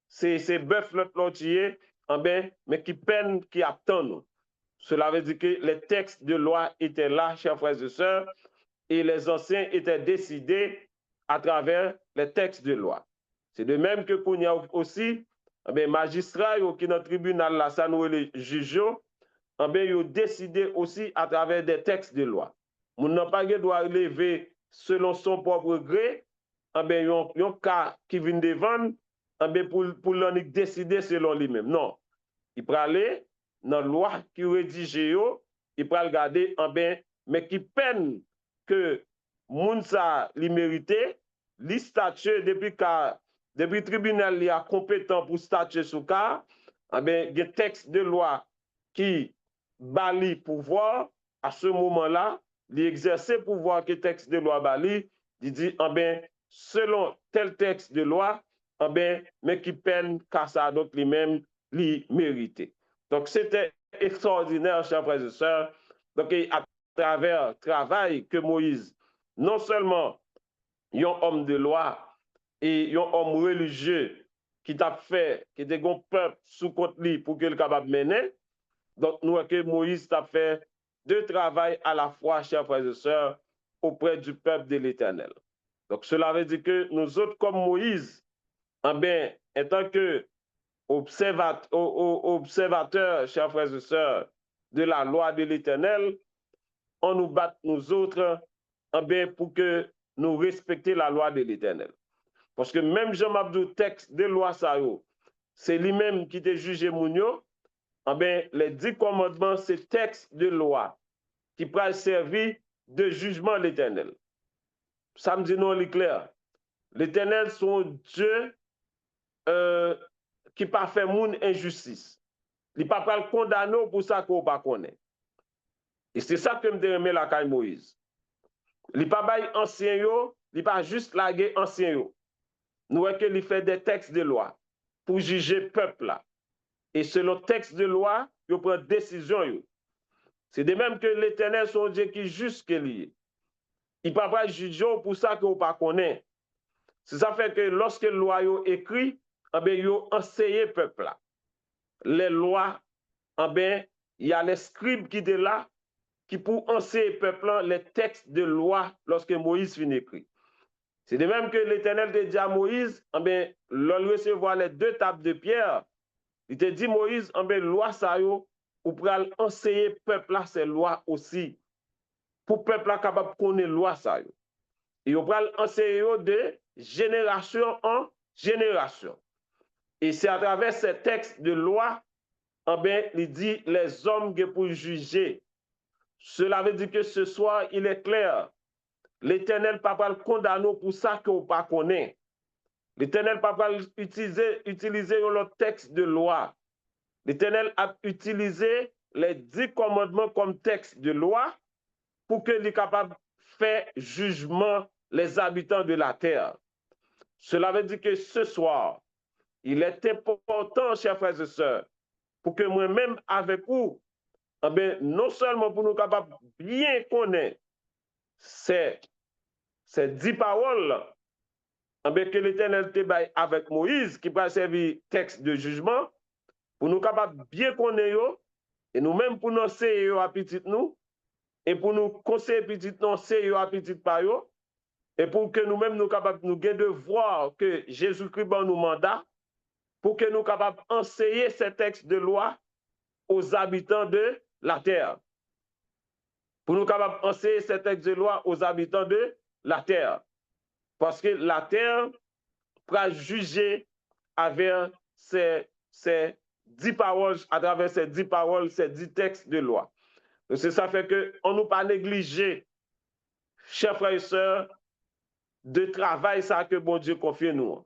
c'est bœuf l'autre là où tué, mais qui peine qui attend nous. Cela veut dire que les textes de loi étaient là, chers frères et sœurs, et les anciens étaient décidés à travers les textes de loi. C'est de même que qu'on y a aussi, magistrats qui dans le tribunal là, ça nous les juges, ils ont décidé aussi à travers des textes de loi. Mon n'a pas doit lever selon son propre gré, ils ont un cas qui vient devant, pour l'en décider selon lui-même. Non, il peut aller dans la loi qui rédige, il peut regarder, mais qui peine que moun sa li mérité, li statue depuis le tribunal li a compétent pour statuer sur cas, il y a des textes de loi qui bali pouvoir, à ce moment-là, il exercer pouvoir que texte de loi bali, il dit, eh ben, selon tel texte de loi, eh ben, mais qui peine car ça donc lui-même lui mérité. Donc c'était extraordinaire, chers frères et sœurs. Donc à travers le travail que Moïse, non seulement un homme de loi et un homme religieux qui t'a fait, qui était un peuple sous contre lui pour qu'il soit capable de mener, donc nous que Moïse t'a fait deux travail à la fois, chers frères et sœurs, auprès du peuple de l'Éternel. Donc cela veut dire que nous autres, comme Moïse, en tant que observateurs, chers frères et sœurs, de la loi de l'Éternel, on nous bat nous autres pour que nous respections la loi de l'Éternel. Parce que même Jean-Mabdou, texte de loi, c'est lui-même qui te jugé Mounio, les 10 commandements, c'est texte de loi qui pourra servir de jugement à l'Éternel. Ça me dit non, il est clair. L'Éternel, son Dieu qui pas fait moun injustice. Il ne pas pas le condamner pour ça qu'on ne pas connaît. Et c'est ça que me remet la caille Moïse. Il ne pas bail ancien yo, il pas juste laguer ancien yo. Nous voyons qu'il fait des textes de loi pour juger le peuple là. Et selon le texte de loi, il prend décision yo. C'est de même que l'Éternel, son Dieu qui juge que lui. Il ne peut pas juger pour ça qu'on ne pas connaît. C'est ça fait que lorsque la loi est écrite, il a enseigné le peuple là. Les lois, il y a les scribes qui étaient là, qui pour enseigner le peuple là, les textes de loi lorsque Moïse finit écrit. C'est de même que l'Éternel te dit à Moïse, l'on recevoir les deux tables de pierre. Il te dit, Moïse, loi ça yo, ou pour enseigner le peuple là, ces lois aussi. Pour le peuple là capable de connaître loi ça yo. Et on va enseigner de génération en génération. Et c'est à travers ces textes de loi, il dit les hommes qui pour juger. Cela veut dire que ce soir, il est clair. L'Éternel pas va le condamner pour ça qu'on ne pas connaît. L'Éternel pas va utiliser le texte de loi. L'Éternel a utilisé les 10 commandements comme texte de loi pour qu'il soit capable de faire jugement les habitants de la terre. Cela veut dire que ce soir, il est important, chers frères et sœurs, pour que moi-même avec vous, non seulement pour nous capables bien connaître ces 10 paroles que l'Éternel te baille avec Moïse, qui va servir texte de jugement, pour nous capables bien connaître, et nous-mêmes pour nous enseigner à petit nous, et pour nous conseiller petit nous enseigner à petit par eux, et pour que nous-mêmes nous capables nous de voir que Jésus-Christ nous mandat, pour que nous capables d'enseigner ces textes de loi aux habitants de la terre. Pour nous capables d'enseigner ces textes de loi aux habitants de la terre. Parce que la terre pourra juger avec ces 10 paroles, à travers ces 10 paroles, ces 10 textes de loi. Donc, ça fait qu'on ne nous pas négliger, chers frères et sœurs, de travail ça que bon Dieu confie nous.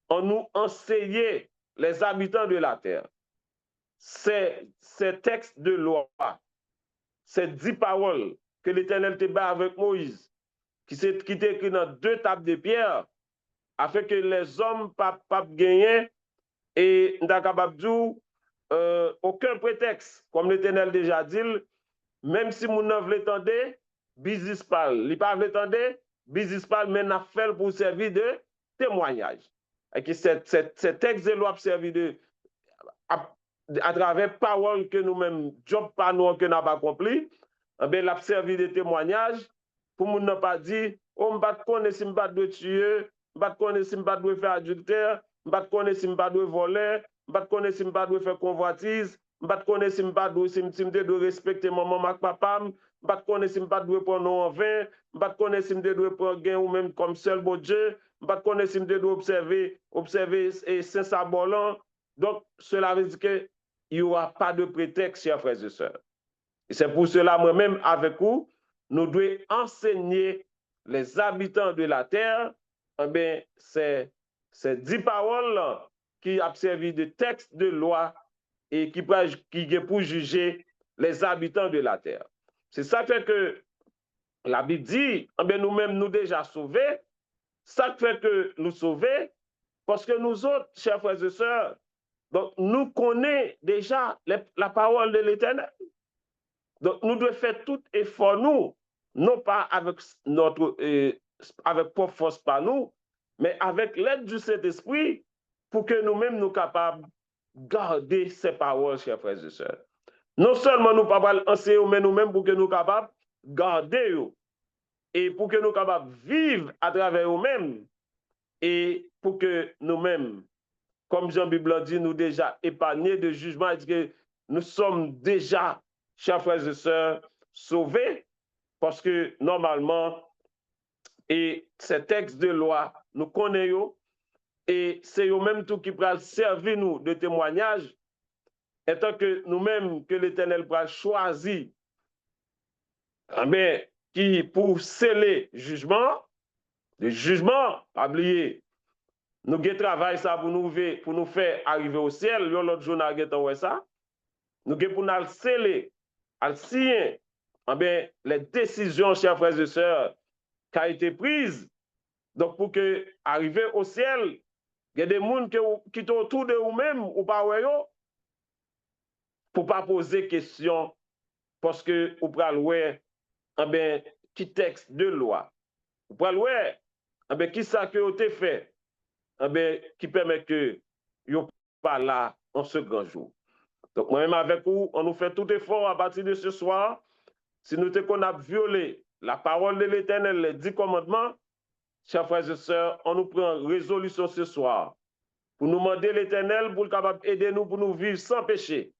On nous enseigne les habitants de la terre. Ces textes de loi, ces 10 paroles que l'Éternel te bat avec Moïse, qui est écrit dans 2 tables de pierre, afin que les hommes pas gagner et n'ont aucun prétexte, comme l'Éternel déjà dit, même si mon ne veut l'entendre, business parle. Il pas l'entendre, business parle, mais n'a fait pour servir de témoignage. Et que ces textes de loi servir de à travers parole que nous-mêmes, job par nous que nous n'avons pas accompli, l'a servi de témoignage pour nous ne pas dire, oh, je ne sais pas si je dois tuer, je ne sais pas si je dois faire adultère, je ne sais pas si je dois voler, je ne sais pas si je dois faire convoitise, je ne sais pas si je dois respecter maman et papa, je ne sais pas si je dois prendre en vin, je ne sais pas si je dois prendre gain ou même comme seul bon Dieu, je ne sais pas si je dois observer Saint-Sabolan. Donc, cela veut dire qu'il n'y aura pas de prétexte, chers frères et sœurs. Et c'est pour cela, moi-même, avec vous, nous devons enseigner les habitants de la terre, ces 10 paroles qui ont servi de texte de loi et qui pour juger les habitants de la terre. C'est ça fait que la Bible dit, eh bien, nous-mêmes, nous déjà sauvés. Ça fait que nous sauvés, parce que nous autres, chers frères et sœurs, donc nous connaissons déjà la parole de l'Éternel. Donc nous devons faire tout effort, nous, non pas avec notre avec propre force par nous, mais avec l'aide du Saint-Esprit, pour que nous-mêmes nous capables de garder ces paroles, chers frères et sœurs. Non seulement nous pas enseigner, mais nous-mêmes pour que nous capables de garder et pour que nous capables de vivre à travers nous-mêmes et pour que nous-mêmes, comme Jean-Bible dit, nous déjà épargnés de jugement, et que nous sommes déjà, chers frères et sœurs, sauvés, parce que normalement, et ces textes de loi, nous connaissons, et c'est eux-mêmes tout qui pourra servir nous de témoignage, étant que nous-mêmes, que l'Éternel pourra choisir, mais qui pour sceller le jugement, pas oublier, nous avons travaillé ça pour nous faire arriver au ciel, l'autre jour, nous avons ça, nous avons pour nous sceller, à signer, les décisions, chers frères et sœurs, qui ont été prises, donc pour que arriver au ciel, il y a des gens qui sont autour de vous-même ou pas, pour ne pas poser question, parce que vous pouvez qui texte de loi. Vous pouvez qui ça que vous avez fait, qui permet que vous pas là en ce grand jour. Donc, moi-même avec vous, on nous fait tout effort à partir de ce soir. Si nous qu'on a violé la parole de l'Éternel, les 10 commandements, chers frères et sœurs, on nous prend résolution ce soir pour nous demander l'Éternel pour capable aider nous pour nous vivre sans péché,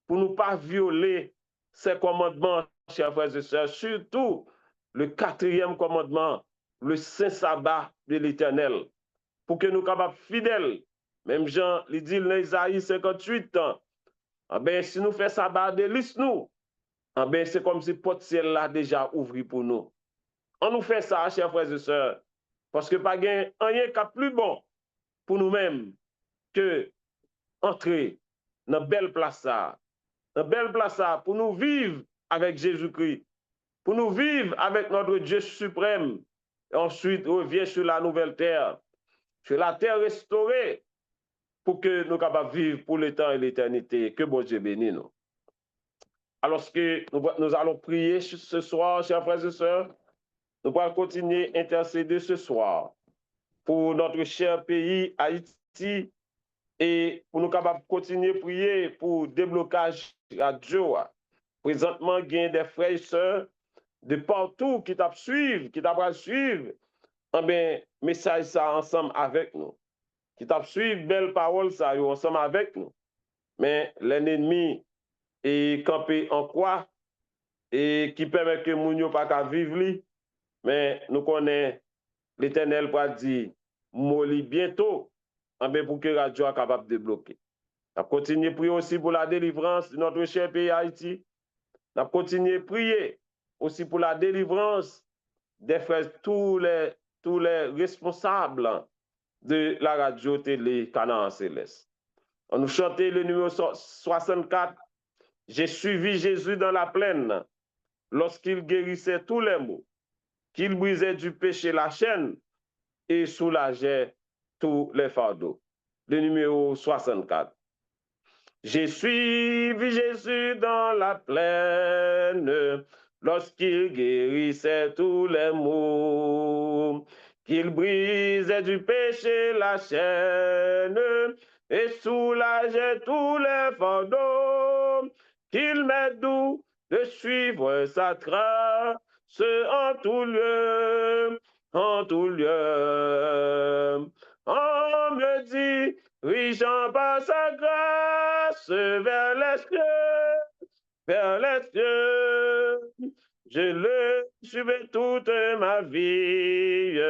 pour ne pas violer ces commandements, chers frères et sœurs, surtout le 4e commandement, le saint sabbat de l'Éternel, pour que nous capables fidèles. Même Jean, il dit dans Isaïe 58, si nous faisons sabbat, délice-nous. C'est comme si porte ciel là déjà ouvert pour nous. On nous fait ça, chers frères et sœurs, parce que pas rien qui plus bon pour nous-mêmes que entrer dans belle place ça. Dans belle place ça, pour nous vivre avec Jésus-Christ, pour nous vivre avec notre Dieu suprême, et ensuite revient sur la nouvelle terre, sur la terre restaurée, pour que nous capables vivre pour le temps et l'éternité. Que bon Dieu bénisse nous. Alors que nous allons prier ce soir, chers frères et sœurs, nous allons continuer à intercéder ce soir pour notre cher pays, Haïti, et pour nous capables de continuer à prier pour déblocage radio. Présentement, il y a des frères et sœurs de partout qui t'ont suivre, message ça ensemble avec nous. Qui t'ont suivre, belle parole ça ensemble avec nous. Mais l'ennemi est campé en quoi? Et qui permet que nous ne pas vivre, mais nous connaissons l'Éternel pour dire, molli bientôt, pour que la radio soit capable de débloquer. On continue à prier aussi pour la délivrance de notre cher pays Haïti. On continue à prier aussi pour la délivrance des frères, tous les responsables de la radio télé Canaan Céleste. On nous chantait le numéro 64. J'ai suivi Jésus dans la plaine lorsqu'il guérissait tous les maux, qu'il brisait du péché la chaîne et soulageait tous les fardeaux. Le numéro 64. J'ai suivi Jésus dans la plaine lorsqu'il guérissait tous les maux, qu'il brisait du péché la chaîne et soulageait tous les fardeaux, qu'il m'aide doux de suivre sa trace en tout lieu, en tout lieu. On me dit, dirigeant par sa grâce vers les cieux, je le suivrai toute ma vie,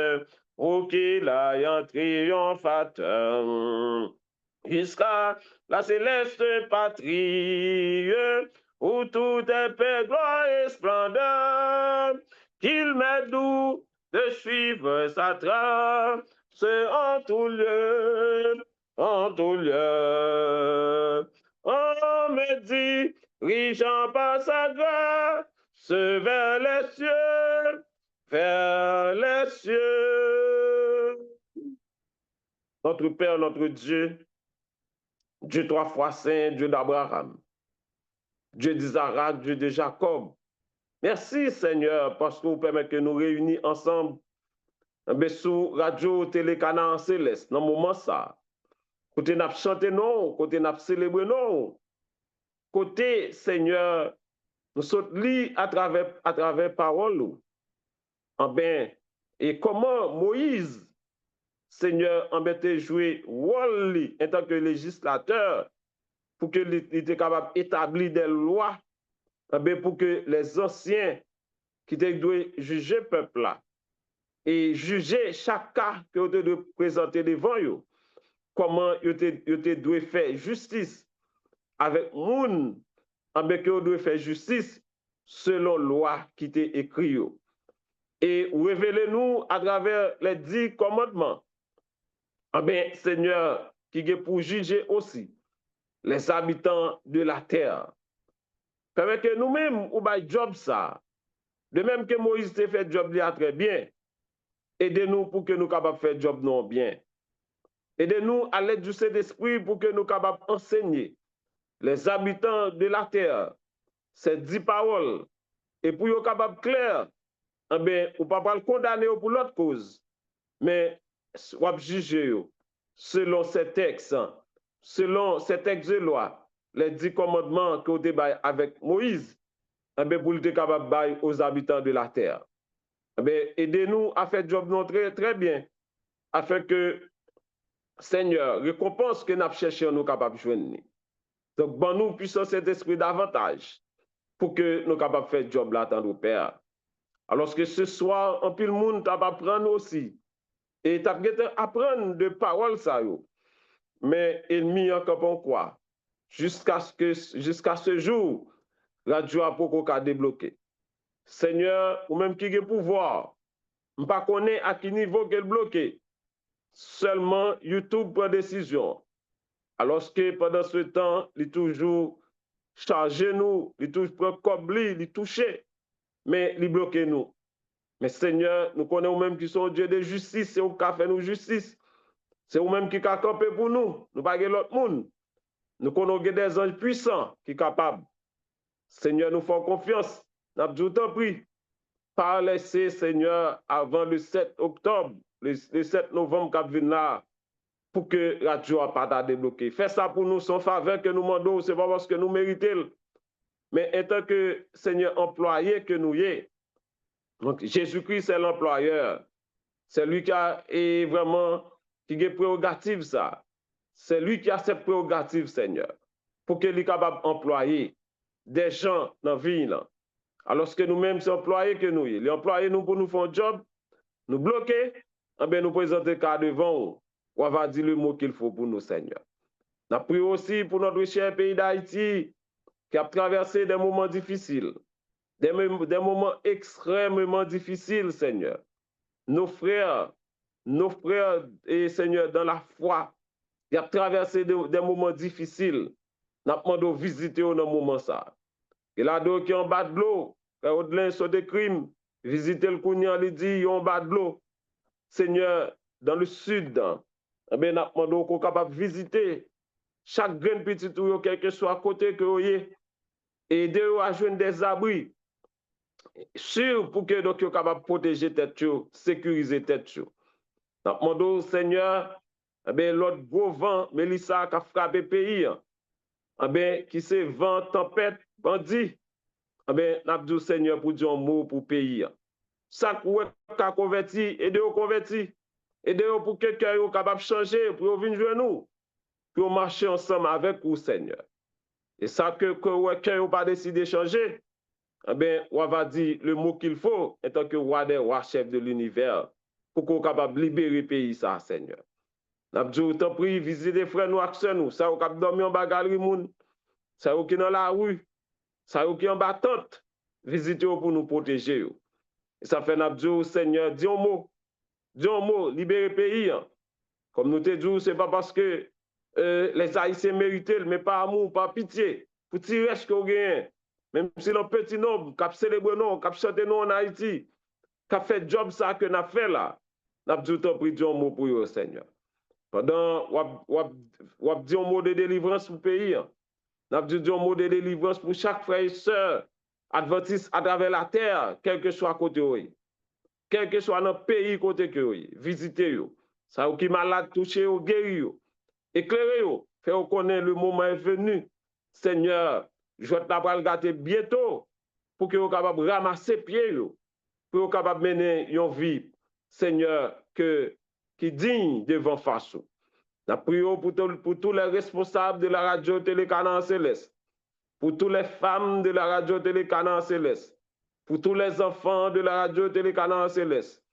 pour qu'il aille en triomphateur, jusqu'à la céleste patrie, où tout est paix, gloire et splendeur, qu'il m'aide doux de suivre sa trace en tout lieu, en tout lieu. On me dit, riche par sa grâce vers les cieux. Notre Père, notre Dieu, Dieu trois fois saint, Dieu d'Abraham, Dieu d'Isaac, Dieu de Jacob. Merci Seigneur parce que vous permettez que nous réunis ensemble sous radio télé Canaan céleste dans le moment ça. Côté n'a chanté non, côté n'a célébré non. Côté Seigneur, nous sommes lits à travers parole. Ben, et comment Moïse, Seigneur, en ben, joué rôle en tant que législateur pour qu'il était capable d'établir des lois ben, pour que les anciens qui doivent juger le peuple là et juger chaque cas que vous devez présenter devant eux, comment vous devez faire justice avec moun, ben, que vous devez faire justice selon la loi qui est écrite. Et révélez-nous à travers les 10 commandements. Ah bien, Seigneur, qui est pour juger aussi les habitants de la terre. Permettez que nous-mêmes, ou by job ça, de même que Moïse t'a fait job là très bien, aidez-nous pour que nous capables de faire job non bien. Aidez-nous à l'aide du Saint-Esprit pour que nous capables d'enseigner les habitants de la terre ces 10 paroles. Et pour qu'ils capables clair, eh bien, ou pas le condamner pour l'autre cause, mais ou juger selon ces textes, de loi, les 10 commandements que vous débat avec Moïse, eh bien, pour être capable de bailler aux habitants de la terre. Eh bien, aidez-nous à faire job non très, très bien, afin que Seigneur, récompense que nous avons cherché, nous capables de joindre. Donc, bon, nous puissions cet esprit davantage pour que nous capables de faire job là, tant au Père. Alors que ce soir, en pile monde, tu vas apprendre aussi. Et tu vas apprendre de paroles ça. Mais ennemi encore quoi? Jusqu'à ce jour, la radio a beaucoup qu'à débloquer. Seigneur, ou même qui a pouvoir, je ne connais pas à quel niveau qu'elle bloqué. Seulement YouTube prend décision. Alors que pendant ce temps, il est toujours chargé nous, il toujours prend comme il touché, mais il bloque nous. Mais Seigneur, nous connaissons même qui sont Dieu de justice, c'est vous qui fait nous justice. C'est vous-même qui a campé pour nous. Nous pas l'autre monde. Nous connaissons des anges puissants qui sont capables. Seigneur, nous faisons confiance. Nous avons tout pris. Par laisser, Seigneur, avant le 7 octobre, le 7 novembre, qui vient là, pour que la radio n'a pas débloqué. Fais ça pour nous, sans faveur que nous demandons, ce n'est pas parce que nous méritons, mais en tant que Seigneur employé que nous y est. Donc, Jésus-Christ, c'est l'employeur. C'est lui qui a vraiment qui a prérogative ça. C'est lui qui a cette prérogative, Seigneur, pour qu'il soit capable d'employer des gens dans la vie. Là. Alors que nous-mêmes, c'est employés que nous y est. Les employés, nous, pour nous faire un job, nous bloquer, eh bien, nous présenter cas devant eux. On va dire le mot qu'il faut pour nous, Seigneur. Nous avons prié aussi pour notre cher pays d'Haïti, qui a traversé des moments difficiles, des moments extrêmement difficiles, Seigneur. Nos frères, et Seigneur, dans la foi, qui a traversé des moments difficiles, nous avons demandé de visiter dans moment ça. Et là, qui est en bas de l'eau, quand au-delà sur des crimes, visiter le Kounyan, il dit, en bas de l'eau. Seigneur, dans le sud, eh bien, nous avons demandé qu'on soit capable de visiter chaque grain petit ou quel que soit à côté que vous ayez, et aider à joindre des abris, sûr pour que donc soient capables de protéger tête, sécuriser tête. Nous avons demandé, Seigneur, eh bien, l'autre gros vent, Mélissa, qui a frappé le pays, eh bien, qui c'est vent, tempête, bandit, eh bien, nous avons dit, Seigneur, pour dire un mot pour le pays. Ça qui a converti, aidez-vous converti. Aidez-vous pour que quelqu'un soit capable de changer, pour venir jouer nous, pour marcher ensemble avec vous, Seigneur. Et ça que quelqu'un n'a pas décidé de changer, eh bien, on va dire le mot qu'il faut en tant que roi des rois, chef de l'univers, pour qu'on soit capable de libérer le pays, ça, Seigneur. Nous avons dit, autant pris, visiter frères nous, accès nous, ça, on capable de dormir en bas galerie, ça, qui est dans la rue, ça, qui est en bas tente, visiter pour nous protéger. Et ça fait nous Seigneur, dis un mot, libérer le pays. Comme nous te disons, ce n'est pas parce que les Haïtiens méritent, mais par amour, par pitié. pour tirer ce qu'on gagne. Même si l'on petit nombre, qui célèbre nous, qui chante nous en Haïti, qui fait job ça que nous fait là, nous avons dit un mot pour vous, Seigneur. Pendant, on a dit un mot de délivrance pour le pays. Nous avons dit un mot de délivrance pour chaque frère et sœur adventiste à travers la terre, quel que soit côté où, quel que soit notre pays côté que vous, visitez-vous. Ça qui malade touché ou guéri, éclairez-vous, faites connaître le moment est venu. Seigneur, je vais te gâter bientôt pour que vous soyez capable de ramasser pieds, pour que vous soyez capable de mener une vie, Seigneur, qui digne devant face. Nous prions pour tous les responsables de la radio Télé Canaan Céleste, pour toutes les femmes de la radio Télé Canaan Céleste, pour tous les enfants de la radio Télé Canaan Céleste,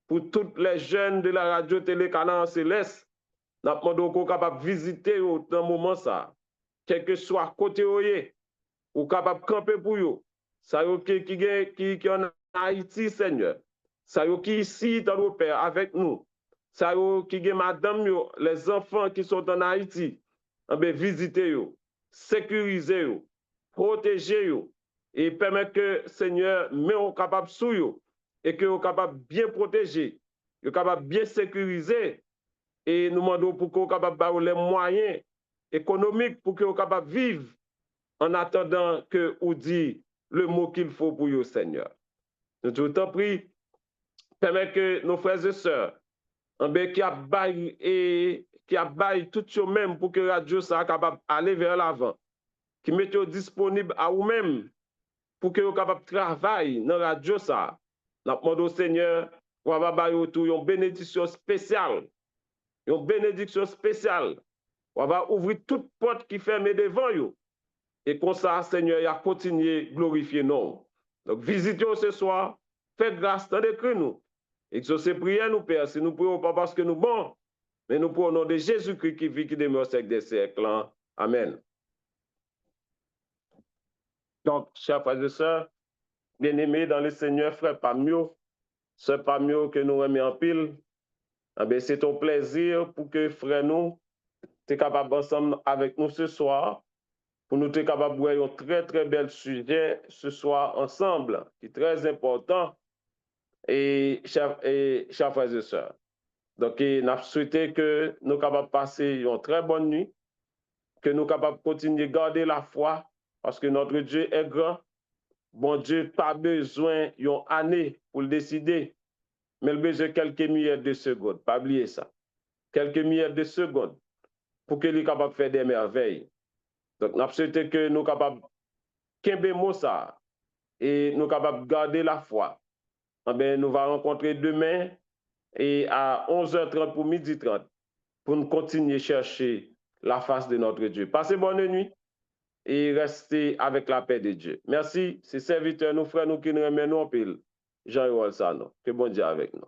pour tous les jeunes de la radio Télé Canaan Céleste. Nous demandons qu'on capable de visiter dans ce moment ça, quel que soit côté ou capable de camper pour eux. Ça qui en Haïti, Seigneur. Ça qui ici dans le Père avec nous. Ça qui est madame, les enfants qui sont en Haïti, visitez eux, sécurisez eux, protégez eux et permettre que Seigneur met au capable sous eux et que vous capable bien protéger, vous capable bien sécuriser et nous demandons pour que vous capable d'avoir les moyens économiques pour que vous capable de vivre en attendant que vous dit le mot qu'il faut pour vous, Seigneur. Nous t'en prie, permettre que nos frères et sœurs qui a bail tout eux-mêmes pour que radio soit capable d'aller vers l'avant, qui mettent disponible à vous-même pour que vous capable de travailler dans la radio ça. Nous demandons au Seigneur pour avoir une bénédiction spéciale. Une bénédiction spéciale. On va ouvrir toute porte qui ferme devant vous. Et comme ça, Seigneur, il a continué à glorifier nous. Donc, visitez-nous ce soir. Faites grâce dans les cris nous. Exaucez prière nous, Père. Si nous prions pas parce que nous bons, mais nous prions au nom de Jésus-Christ qui vit, qui demeure au siècle des siècles. Amen. Donc, chers frères et sœurs, bien-aimés dans le Seigneur, frère Pamio, sœur Pamio que nous remet en pile, c'est un plaisir pour que frère nous, tu es capable ensemble avec nous ce soir, pour nous être capable de voir un très, très bel sujet ce soir ensemble, qui est très important, et chers frères et sœurs. Donc, nous avons souhaité que nous soyons capables de passer une très bonne nuit, que nous soyons capables de continuer à garder la foi, parce que notre Dieu est grand. Bon Dieu, pas besoin d'une année pour le décider, mais il a besoin de quelques milliers de secondes. Pas oublier ça. Quelques milliers de secondes pour qu'il soit capable de faire des merveilles. Donc, nous avons souhaité que nous soyons capables de kembe ça et nous soyons capables de garder la foi. Nous allons rencontrer demain et à 11h30 pour 12h30 pour nous continuer à chercher la face de notre Dieu. Passez bonne nuit et restez avec la paix de Dieu. Merci, c'est serviteur, nous frères, nous qui nous remenons en pile. Jean-Yves Sano. Que bon Dieu avec nous.